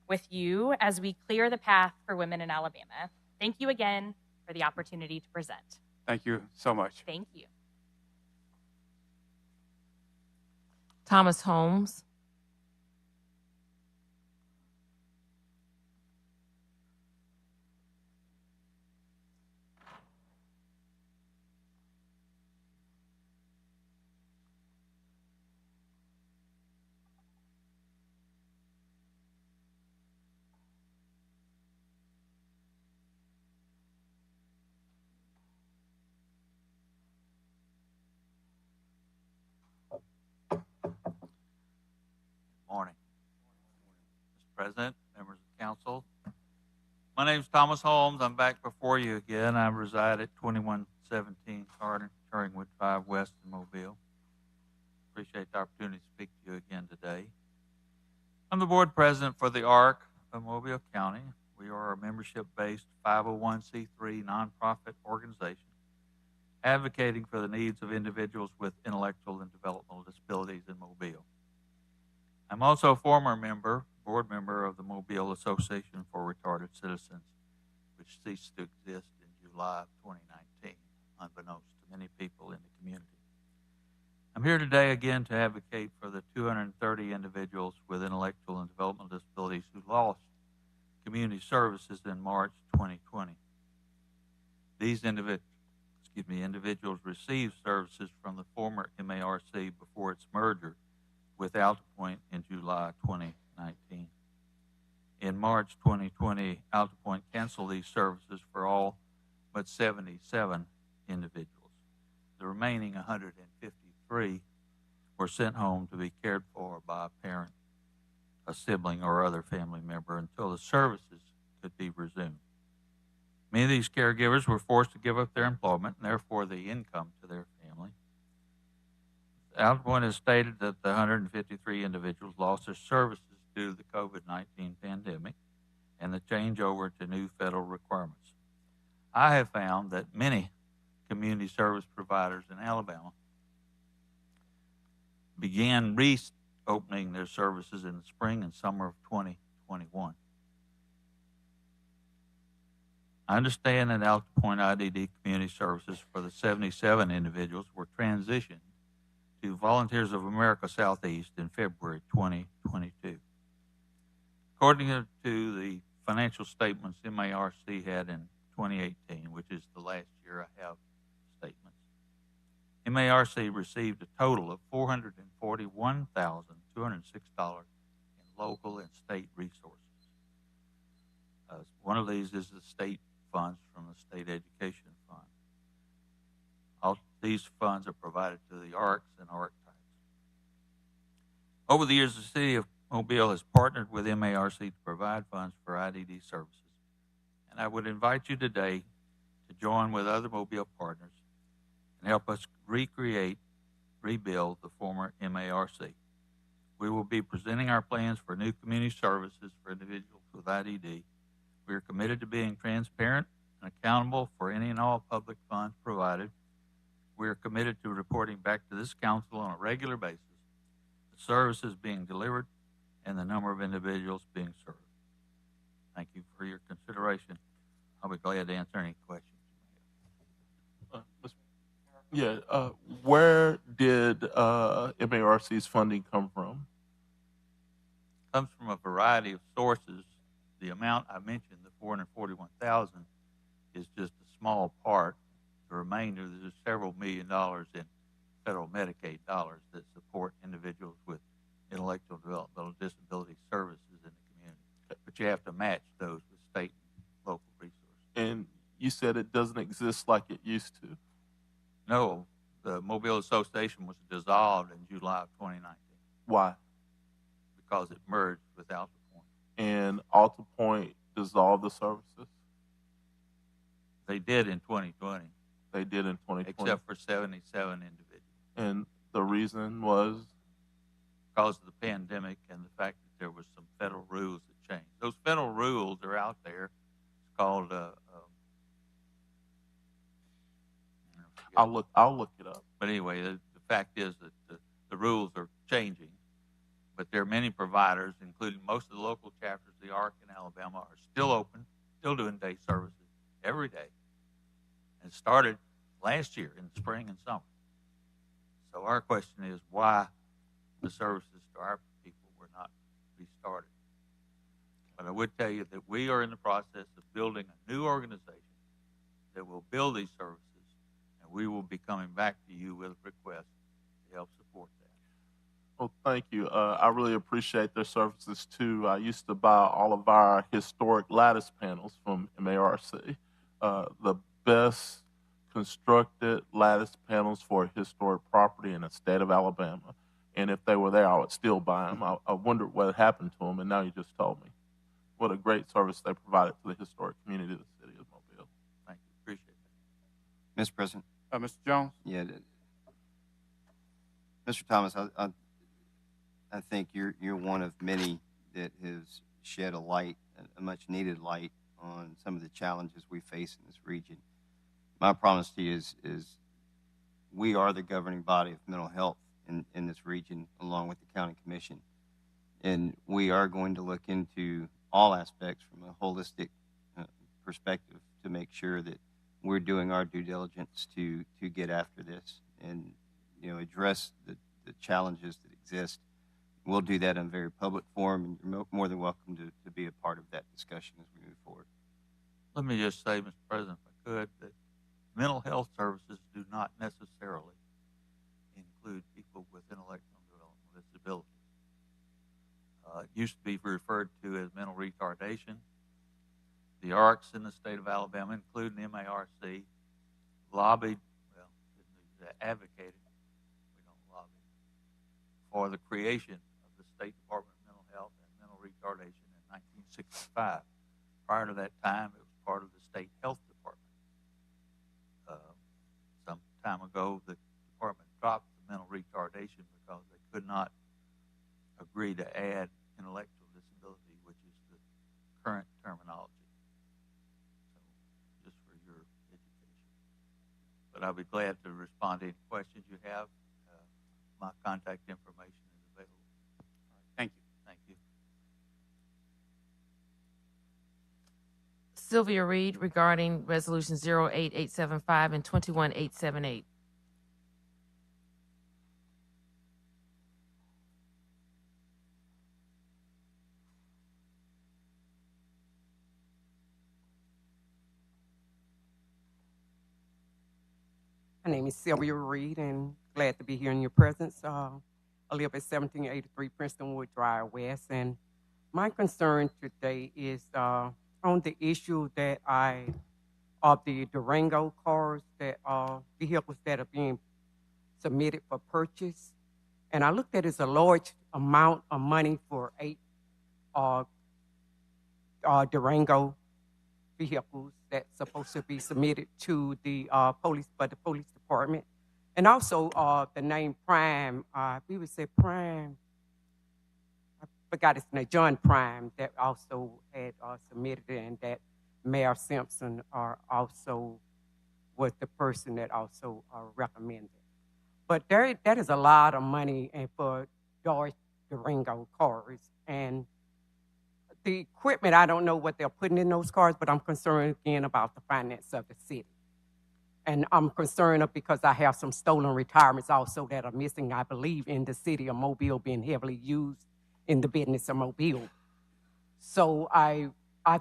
with you as we clear the path for women in Alabama. Thank you again for the opportunity to present. Thank you so much. Thank you. Thomas Holmes. Morning. Mr. President, members of council. My name is Thomas Holmes. I'm back before you again. I reside at 2117 Charingwood Drive West in Mobile. Appreciate the opportunity to speak to you again today. I'm the board president for the ARC of Mobile County. We are a membership-based 501c3 nonprofit organization advocating for the needs of individuals with intellectual and developmental disabilities in Mobile. I'm also a former board member of the Mobile Association for Retarded Citizens, which ceased to exist in July of 2019, unbeknownst to many people in the community. I'm here today again to advocate for the 230 individuals with intellectual and developmental disabilities who lost community services in March 2020. These individuals received services from the former MARC before its merger with AltaPoint in July 2019. In March 2020, AltaPoint canceled these services for all but 77 individuals. The remaining 153 were sent home to be cared for by a parent, a sibling, or other family member until the services could be resumed. Many of these caregivers were forced to give up their employment and therefore the income to their family. AltaPoint has stated that the 153 individuals lost their services due to the COVID-19 pandemic and the changeover to new federal requirements. I have found that many community service providers in Alabama began reopening their services in the spring and summer of 2021. I understand that AltaPoint IDD Community Services for the 77 individuals were transitioned to Volunteers of America Southeast in February 2022. According to the financial statements MARC had in 2018, which is the last year I have statements, MARC received a total of $441,206 in local and state resources. One of these is the state funds from the State Education Fund. All these funds are provided to the ARCs and archetypes. Over the years, the City of Mobile has partnered with MARC to provide funds for IDD services. And I would invite you today to join with other Mobile partners and help us rebuild the former MARC. We will be presenting our plans for new community services for individuals with IDD. We are committed to being transparent and accountable for any and all public funds provided. We are committed to reporting back to this council on a regular basis the services being delivered and the number of individuals being served. Thank you for your consideration. I'll be glad to answer any questions you may have. Where did MARC's funding come from? Comes from a variety of sources. The amount I mentioned, the $441,000, is just a small part. The remainder, there's several $1 million in federal Medicaid dollars that support individuals with intellectual developmental disability services in the community. But you have to match those with state and local resources. And you said it doesn't exist like it used to. No, the Mobile Association was dissolved in July of 2019. Why? Because it merged with Alta Point. And Alta Point dissolved the services? They did in 2020. They did in 2020? Except for 77 individuals. And the reason was? Because of the pandemic and the fact that there was some federal rules that changed. Those federal rules are out there. It's called I'll look it up. But anyway, the fact is that the rules are changing. But there are many providers, including most of the local chapters of the ARC in Alabama, are still open, still doing day services every day. And it started last year in the spring and summer. So our question is why the services to our people were not restarted. But I would tell you that we are in the process of building a new organization that will build these services, and we will be coming back to you with a request to help support that. Well, thank you. I really appreciate their services, too. I used to buy all of our historic lattice panels from MARC, the best constructed lattice panels for historic property in the state of Alabama. And if they were there, I would still buy them. I wondered what had happened to them, and now you just told me. What a great service they provided to the historic community of the city of Mobile. Thank you. Appreciate it. Mr. President? Mr. Jones? Yeah. Mr. Thomas, I think you're one of many that has shed a light, a much needed light, on some of the challenges we face in this region. My promise to you is we are the governing body of mental health in this region, along with the county commission. And we are going to look into all aspects from a holistic perspective to make sure that we're doing our due diligence to get after this and, address the challenges that exist. We'll do that in a very public forum, and you're more than welcome to be a part of that discussion as we move forward. Let me just say, Mr. President, if I could, that mental health services do not necessarily include people with intellectual and developmental disabilities. It used to be referred to as mental retardation. The ARCs in the state of Alabama, including MARC, advocated, we don't lobby, for the creation of the State Department of Mental Health and Mental Retardation in 1965. Prior to that time, it was part of the State Health Department. Some time ago, the department dropped the mental retardation because they could not agree to add intellectual disability, which is the current terminology. So, just for your education. But I'll be glad to respond to any questions you have. My contact information is available. Thank you. Thank you. Sylvia Reed regarding Resolution 08875 and 21878. My name is Sylvia Reed, and glad to be here in your presence. I live at 1783 Princeton Wood Drive West, and my concern today is on the issue that of the Durango cars, that vehicles that are being submitted for purchase. And I looked at it as a large amount of money for 8 Durango vehicles that's supposed to be submitted to the police department. And also the name Prime, we would say Prime, I forgot his name, John Prime, that also had submitted it, and that Mayor Simpson also was the person that also recommended. But that is a lot of money and for Dodge Durango cars. And the equipment, I don't know what they're putting in those cars, but I'm concerned again about the finance of the city. And I'm concerned because I have some stolen retirements also that are missing, I believe, in the city of Mobile, being heavily used in the business of Mobile. So I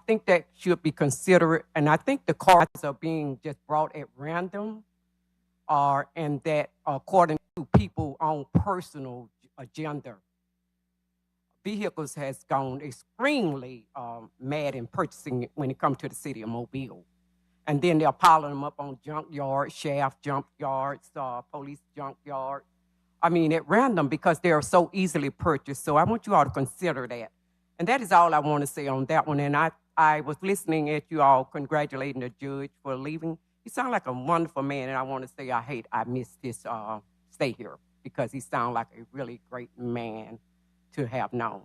think that should be considered, and I think the cars are being just brought at random, and that according to people's own personal agenda. Vehicles has gone extremely mad in purchasing when it comes to the city of Mobile. And then they're piling them up on junkyards, shaft junkyards, police junkyards. I mean, at random because they are so easily purchased. So I want you all to consider that. And that is all I want to say on that one. And I was listening at you all congratulating the judge for leaving. He sounded like a wonderful man, and I want to say I missed his stay here because he sounded like a really great man to have known.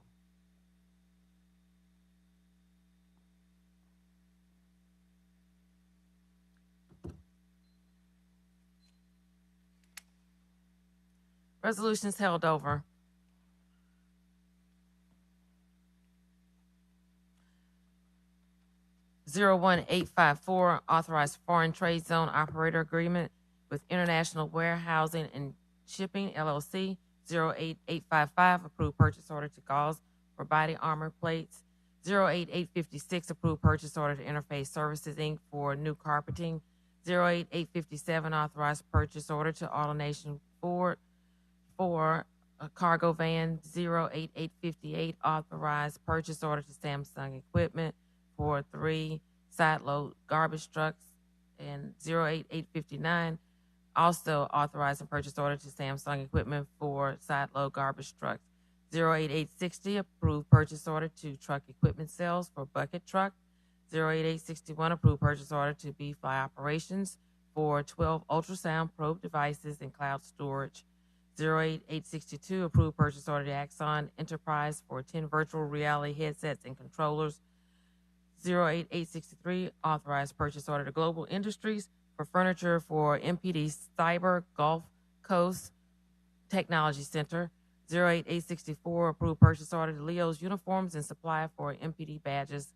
Resolutions held over. (01854) authorized foreign trade zone operator agreement with International Warehousing and Shipping LLC. 08855 approved purchase order to Gauze for body armor plates. 08856 approved purchase order to Interface Services Inc. for new carpeting. 08857 authorized purchase order to AutoNation Ford for a cargo van. 08858 authorized purchase order to Samsung Equipment for 3 side load garbage trucks. And 08859 also authorizing purchase order to Samsung Equipment for side load garbage trucks. 08860 approved purchase order to Truck Equipment Sales for bucket truck. 08861 approved purchase order to B-Fly Operations for 12 ultrasound probe devices and cloud storage. 08862 approved purchase order to Axon Enterprise for 10 virtual reality headsets and controllers. 08863 authorized purchase order to Global Industries for furniture for MPD Cyber Gulf Coast Technology Center. 08864 approved purchase order to Leo's Uniforms and Supply for MPD badges.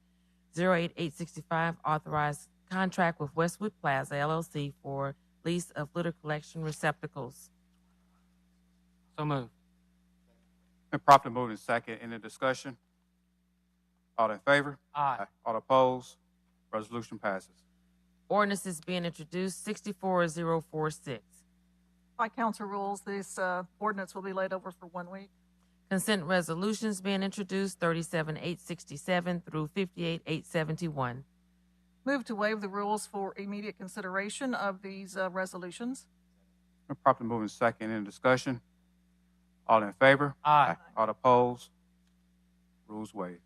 08865 authorized contract with Westwood Plaza LLC for lease of litter collection receptacles. So moved. Been properly moved in second. Any discussion? All in favor? Aye. All opposed? Resolution passes. Ordinances being introduced. 64046. By council rules, this ordinance will be laid over for 1 week. Consent resolutions being introduced. 37867 through 58871. Move to waive the rules for immediate consideration of these resolutions. Been properly moved in second. Any discussion? All in favor? Aye. All opposed? Rules waived.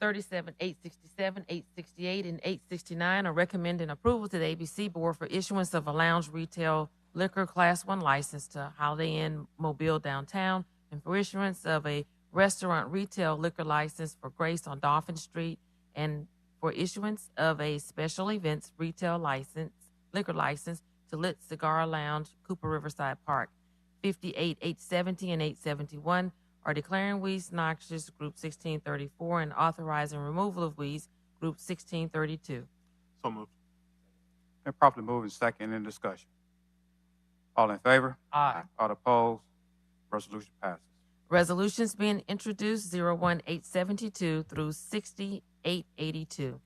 37867, 868, and 869 are recommending approval to the ABC Board for issuance of a lounge retail liquor Class 1 license to Holiday Inn Mobile Downtown, and for issuance of a restaurant retail liquor license for Grace on Dolphin Street, and for issuance of a special events retail liquor license to Lit Cigar Lounge, Cooper Riverside Park. 58, 870, and 871 are declaring weeds noxious, Group 1634, and authorizing removal of weeds, Group 1632. So moved. Been properly moved in second. Any discussion? All in favor? Aye. All opposed? Resolution passes. Resolutions being introduced. 01872 through 6882.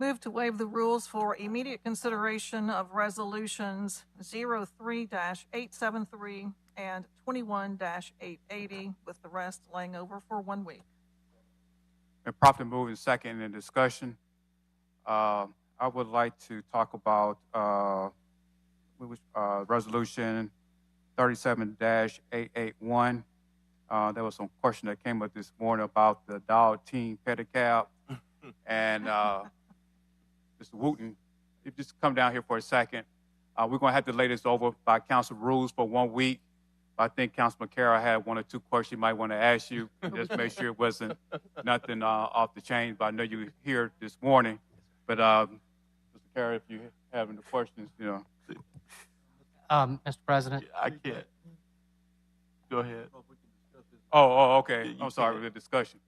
Move to waive the rules for immediate consideration of resolutions 03-873 and 21-880, with the rest laying over for 1 week. Been properly moved and second in discussion. I would like to talk about resolution 37-881. There was some question that came up this morning about the dog team pedicab. And Mr. Wooten, if you just come down here for a second. We're going to have to lay this over by council rules for 1 week. I think Councilman Carroll had 1 or 2 questions he might want to ask you. Just make sure it wasn't nothing off the chain, but I know you were here this morning. But Mr. Carroll, if you have any questions, you know. Mr. President. I can't. Go ahead. Oh, okay. You I'm sorry, can't. with the discussion.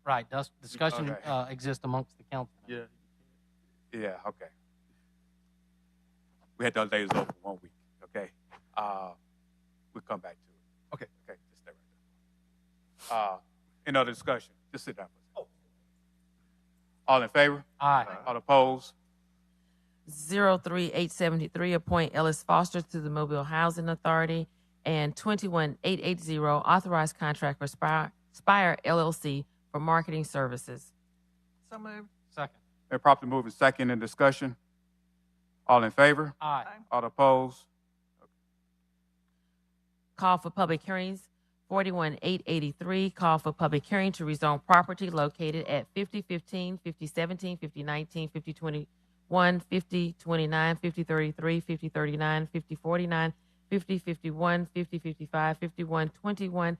Right. Discussion Okay. exists amongst the council. Yeah. Yeah, okay. We had to lay this over for 1 week, okay? We'll come back to it. Okay, just stay right there. Any other discussion? Just sit down for a second. All in favor? Aye. All opposed? 03873, appoint Ellis Foster to the Mobile Housing Authority, and 21880, authorize contract for Spire LLC for marketing services. So moved. Second. Been properly moved and second in discussion. All in favor? Aye. All opposed? Call for public hearings, 41883, call for public hearing to rezone property located at 5015, 5017, 5019, 5021, 5029, 5033, 5039, 5049, 5051, 5055, 5121,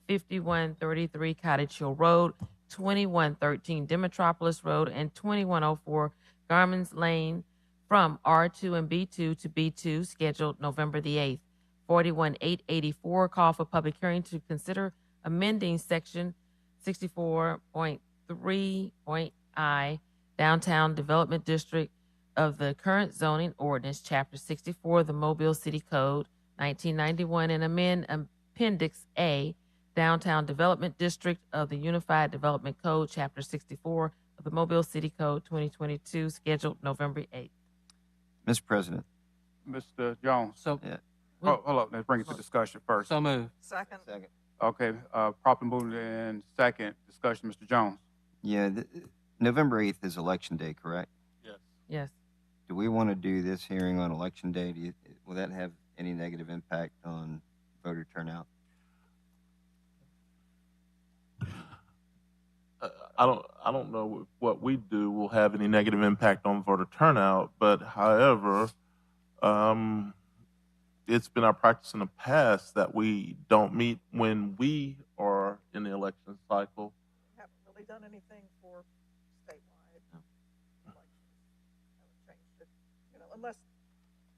5133 Cottage Hill Road, 2113 Demetropolis Road, and 2104 Garmins Lane from R2 and B2 to B2, scheduled November the 8th. 41884, call for public hearing to consider amending section 64.3.I Downtown Development District of the current zoning ordinance, Chapter 64 of the Mobile City Code, 1991, and amend Appendix A, Downtown Development District of the Unified Development Code, Chapter 64 of the Mobile City Code, 2022, scheduled November 8th. Mr. President. Mr. Jones? So, Hold up, let's bring it to discussion first. so moved. Second. Okay, properly moved in second discussion, Mr. Jones. Yeah, November 8th is Election Day, correct? Yes. Yes. Do we want to do this hearing on Election Day? Will that have any negative impact on voter turnout? I don't know if what we do will have any negative impact on voter turnout, but however, it's been our practice in the past that we don't meet when we are in the election cycle. Haven't really done anything for statewide elections. Haven't changed it, unless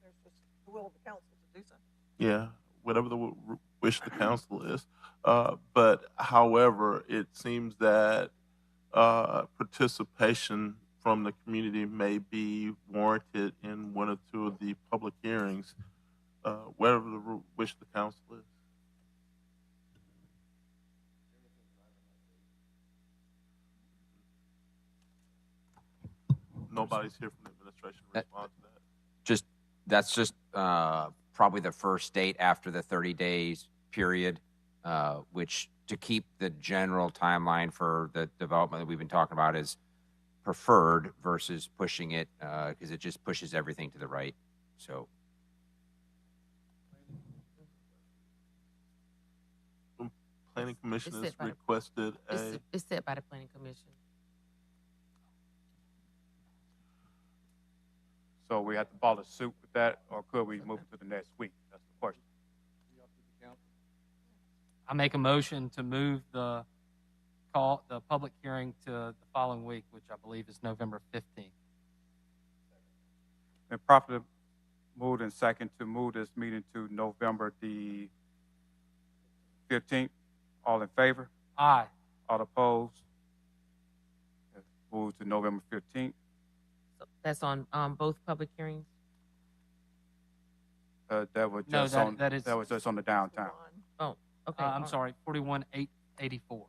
there's just the will of the council to do so. Yeah, whatever the wish of the council is. But however, it seems that participation from the community may be warranted in 1 or 2 of the public hearings, whatever the wish of the council is. Nobody's here from the administration to respond to that. That's just probably the first date after the 30 days period, which, to keep the general timeline for the development that we've been talking about, is preferred versus pushing it, because it just pushes everything to the right. So Planning Commission It's has set by the- requested It's set by the Planning Commission. So we have to follow suit with that, or could we move it to the next week? That's the question. I make a motion to move the public hearing to the following week, which I believe is November 15th. Been properly moved and second to move this meeting to November the 15th. All in favor? Aye. All opposed? Move to November 15th. So that's on both public hearings. That was No, just that was just on the downtown. Oh, okay. I'm sorry, 41,884.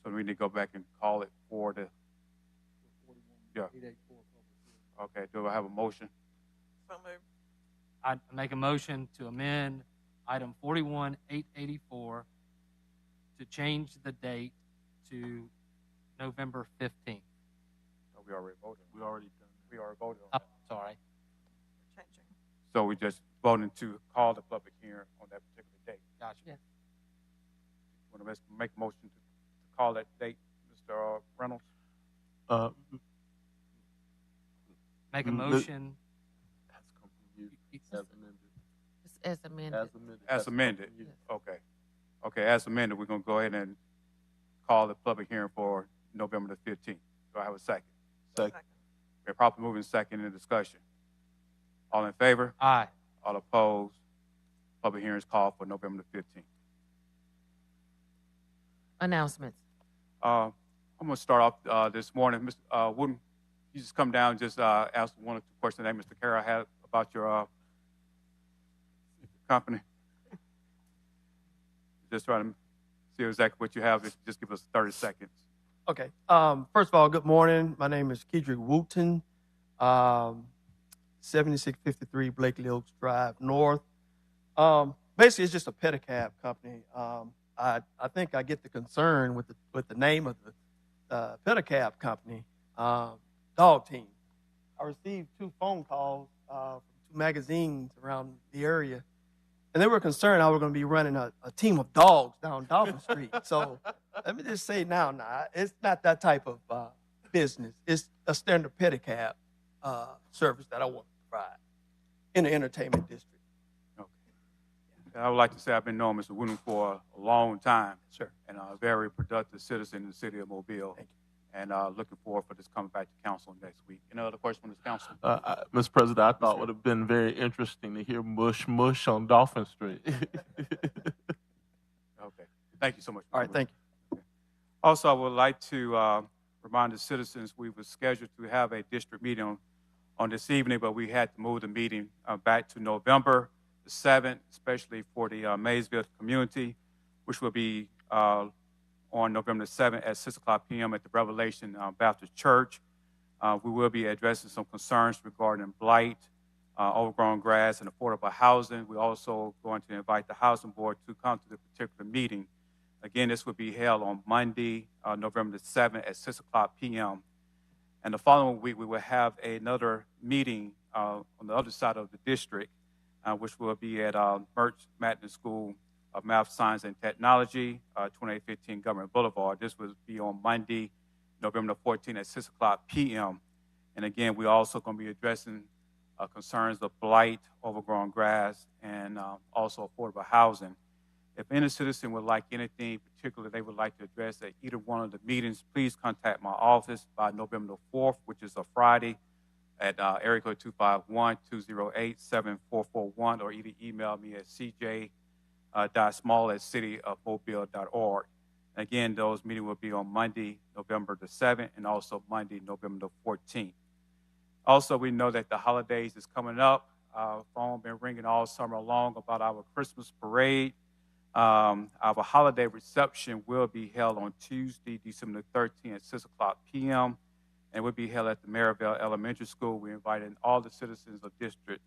So we need to go back and call it for the, yeah. Okay, do I have a motion? So moved. I make a motion to amend item 41-884 to change the date to November 15th. So we already voted. We already done We already voted on Oh, that. sorry. Changing. So we just voting to call the public hearing on that particular date. Gotcha. Yes. Want to make a motion to call that date, Mr. Reynolds? Uh, Make a Mm, motion. Has come from you, as amended. It's as amended. As amended. As Has come amended. from you. Okay. Okay, as amended, we're going to go ahead and call the public hearing for November the 15th. Do I have a second? Second. Okay, properly moving second in discussion. All in favor? Aye. All opposed? Public hearing is called for November the 15th. Announcements. I'm going to start off this morning. Mr. Whidden, you just come down and just ask one or two questions that Mr. Carroll had about your company. Just trying to see exactly what you have. Just give us 30 seconds. Okay. First of all, good morning. My name is Kedrick Wooten, 7653 Blakely Oaks Drive North. Basically, it's just a pedicab company. I think I get the concern with the name of the pedicab company, Dog Team. I received 2 phone calls from 2 magazines around the area, and they were concerned I was going to be running a team of dogs down Dolphin Street. So let me just say now, it's not that type of business. It's a standard pedicab service that I want to provide in the entertainment district. And I would like to say I've been knowing Mr. Whidden for a long time. Sure. And a very productive citizen in the city of Mobile. Thank you. And looking forward for this coming back to council next week. Any other questions from this council? Mr. President, I thought it would have been very interesting to hear mush mush on Dolphin Street. Okay. Thank you so much. All right, thank you. Also, I would like to remind the citizens we were scheduled to have a district meeting on this evening, but we had to move the meeting back to November the 7th, especially for the Maysville community, which will be on November the 7th at 6 o'clock p.m. at the Revelation Baptist Church. We will be addressing some concerns regarding blight, overgrown grass, and affordable housing. We're also going to invite the Housing Board to come to the particular meeting. Again, this will be held on Monday, November the 7th at 6 o'clock p.m. And the following week, we will have another meeting on the other side of the district, which will be at Mertz Magnet School of Math, Science, and Technology, 2815 Government Boulevard. This will be on Monday, November 14th at 6 o'clock p.m. And again, we're also going to be addressing concerns of blight, overgrown grass, and also affordable housing. If any citizen would like anything particular they would like to address at either one of the meetings, please contact my office by November the 4th, which is a Friday, at area code 251-208-7441, or either email me at cj.small@cityofmobile.org. Again, those meetings will be on Monday, November the 7th, and also Monday, November the 14th. Also, we know that the holidays is coming up. Phone been ringing all summer long about our Christmas parade. Our holiday reception will be held on Tuesday, December the 13th at 6 o'clock p.m., and will be held at the Mayoral Elementary School. We're inviting all the citizens of District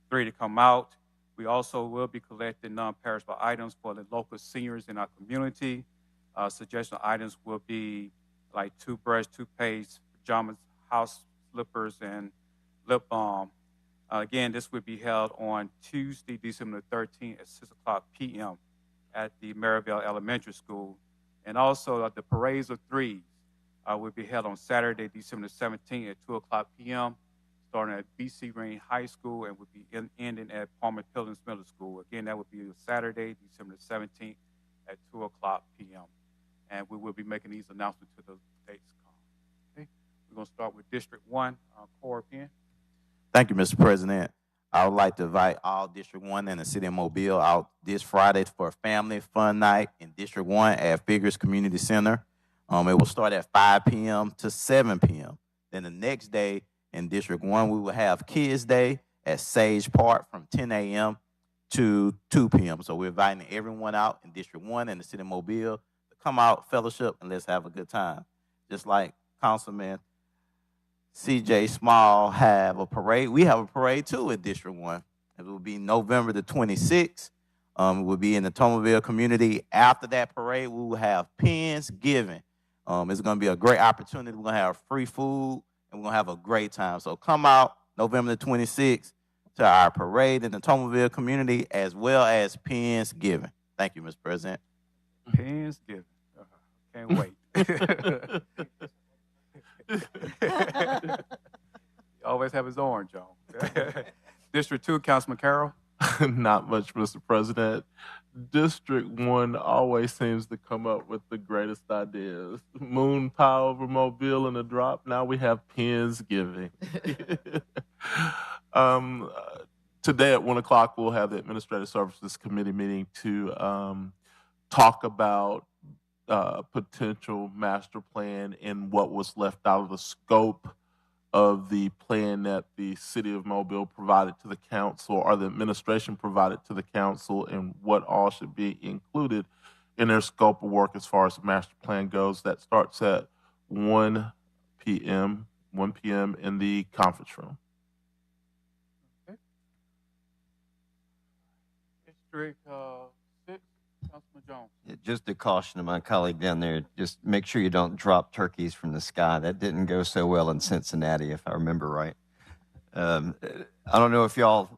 3 to come out. We also will be collecting non-perishable items for the local seniors in our community. Suggestion items will be like toothbrush, toothpaste, pajamas, house slippers, and lip balm. Again, this will be held on Tuesday, December the 13th at 6 o'clock p.m. at the Maryville Elementary School. And also the Parades of Threes will be held on Saturday, December the 17th at 2 o'clock p.m., starting at BC Green High School and will be ending at Palmer Pilgrims Middle School. Again, that will be Saturday, December the 17th at 2 o'clock p.m. And we will be making these announcements to the dates come. Okay? We're going to start with District 1, Cora Penn. Thank you, Mr. President. I would like to invite all District 1 and the City of Mobile out this Friday for a family fun night in District 1 at Figures Community Center. It will start at 5 p.m. to 7 p.m. Then the next day in District 1, we will have Kids Day at Sage Park from 10 a.m. to 2 p.m. So we're inviting everyone out in District 1 and the City of Mobile to come out, fellowship, and let's have a good time. Just like Councilman CJ Small have a parade. We have a parade too in District 1. It will be November the 26th. It will be in the Tomerville community. After that parade, we will have Pens Giving. It's going to be a great opportunity. We're going to have free food, and we're going to have a great time. So come out November the 26th to our parade in the Tomerville community, as well as Pens Giving. Thank you, Mr. President. Pens Giving. Can't wait. He always have his orange on. District 2, Councilman Carroll. Not much, Mr. President. District 1 always seems to come up with the greatest ideas. Moon pie over Mobile in a drop. Now we have Pens Giving. Today at 1 o'clock, we'll have the Administrative Services Committee meeting to talk about potential master plan and what was left out of the scope of the plan that the City of Mobile provided to the council, or the administration provided to the council, and what all should be included in their scope of work as far as the master plan goes. That starts at 1 p.m. in the conference room. Okay. District 6, Councilman Jones. Yeah, just a caution to my colleague down there, just make sure you don't drop turkeys from the sky. That didn't go so well in Cincinnati, if I remember right. I don't know if y'all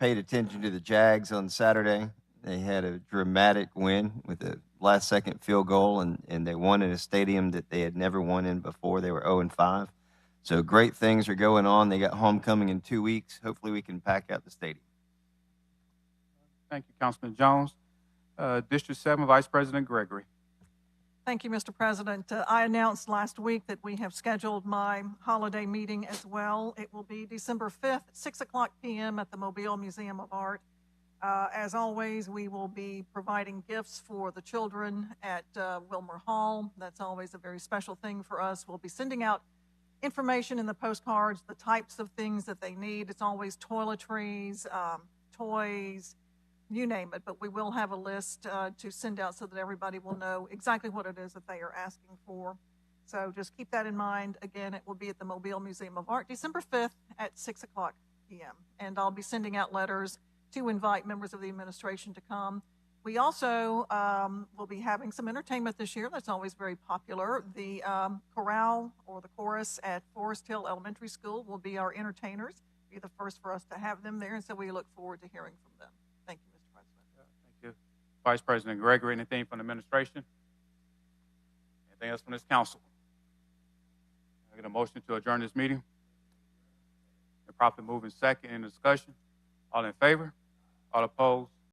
paid attention to the Jags on Saturday. They had a dramatic win with a last-second field goal, and they won in a stadium that they had never won in before. They were 0-5. So great things are going on. They got homecoming in 2 weeks. Hopefully we can pack out the stadium. Thank you, Councilman Jones. District 7, Vice President Gregory. Thank you, Mr. President. I announced last week that we have scheduled my holiday meeting as well. It will be December 5th, 6 o'clock p.m. at the Mobile Museum of Art. As always, we will be providing gifts for the children at Wilmer Hall. That's always a very special thing for us. We'll be sending out information in the postcards, the types of things that they need. It's always toiletries, toys, you name it, but we will have a list to send out so that everybody will know exactly what it is that they are asking for. So just keep that in mind. Again, it will be at the Mobile Museum of Art, December 5th at 6 o'clock p.m. And I'll be sending out letters to invite members of the administration to come. We also will be having some entertainment this year. That's always very popular. The chorale or the chorus at Forest Hill Elementary School will be our entertainers. Be the first for us to have them there, and so we look forward to hearing from them. Thank you, Mr. President. Thank you. Vice President Gregory, anything from the administration? Anything else from this council? I get a motion to adjourn this meeting. And properly moving second in discussion. All in favor? All opposed?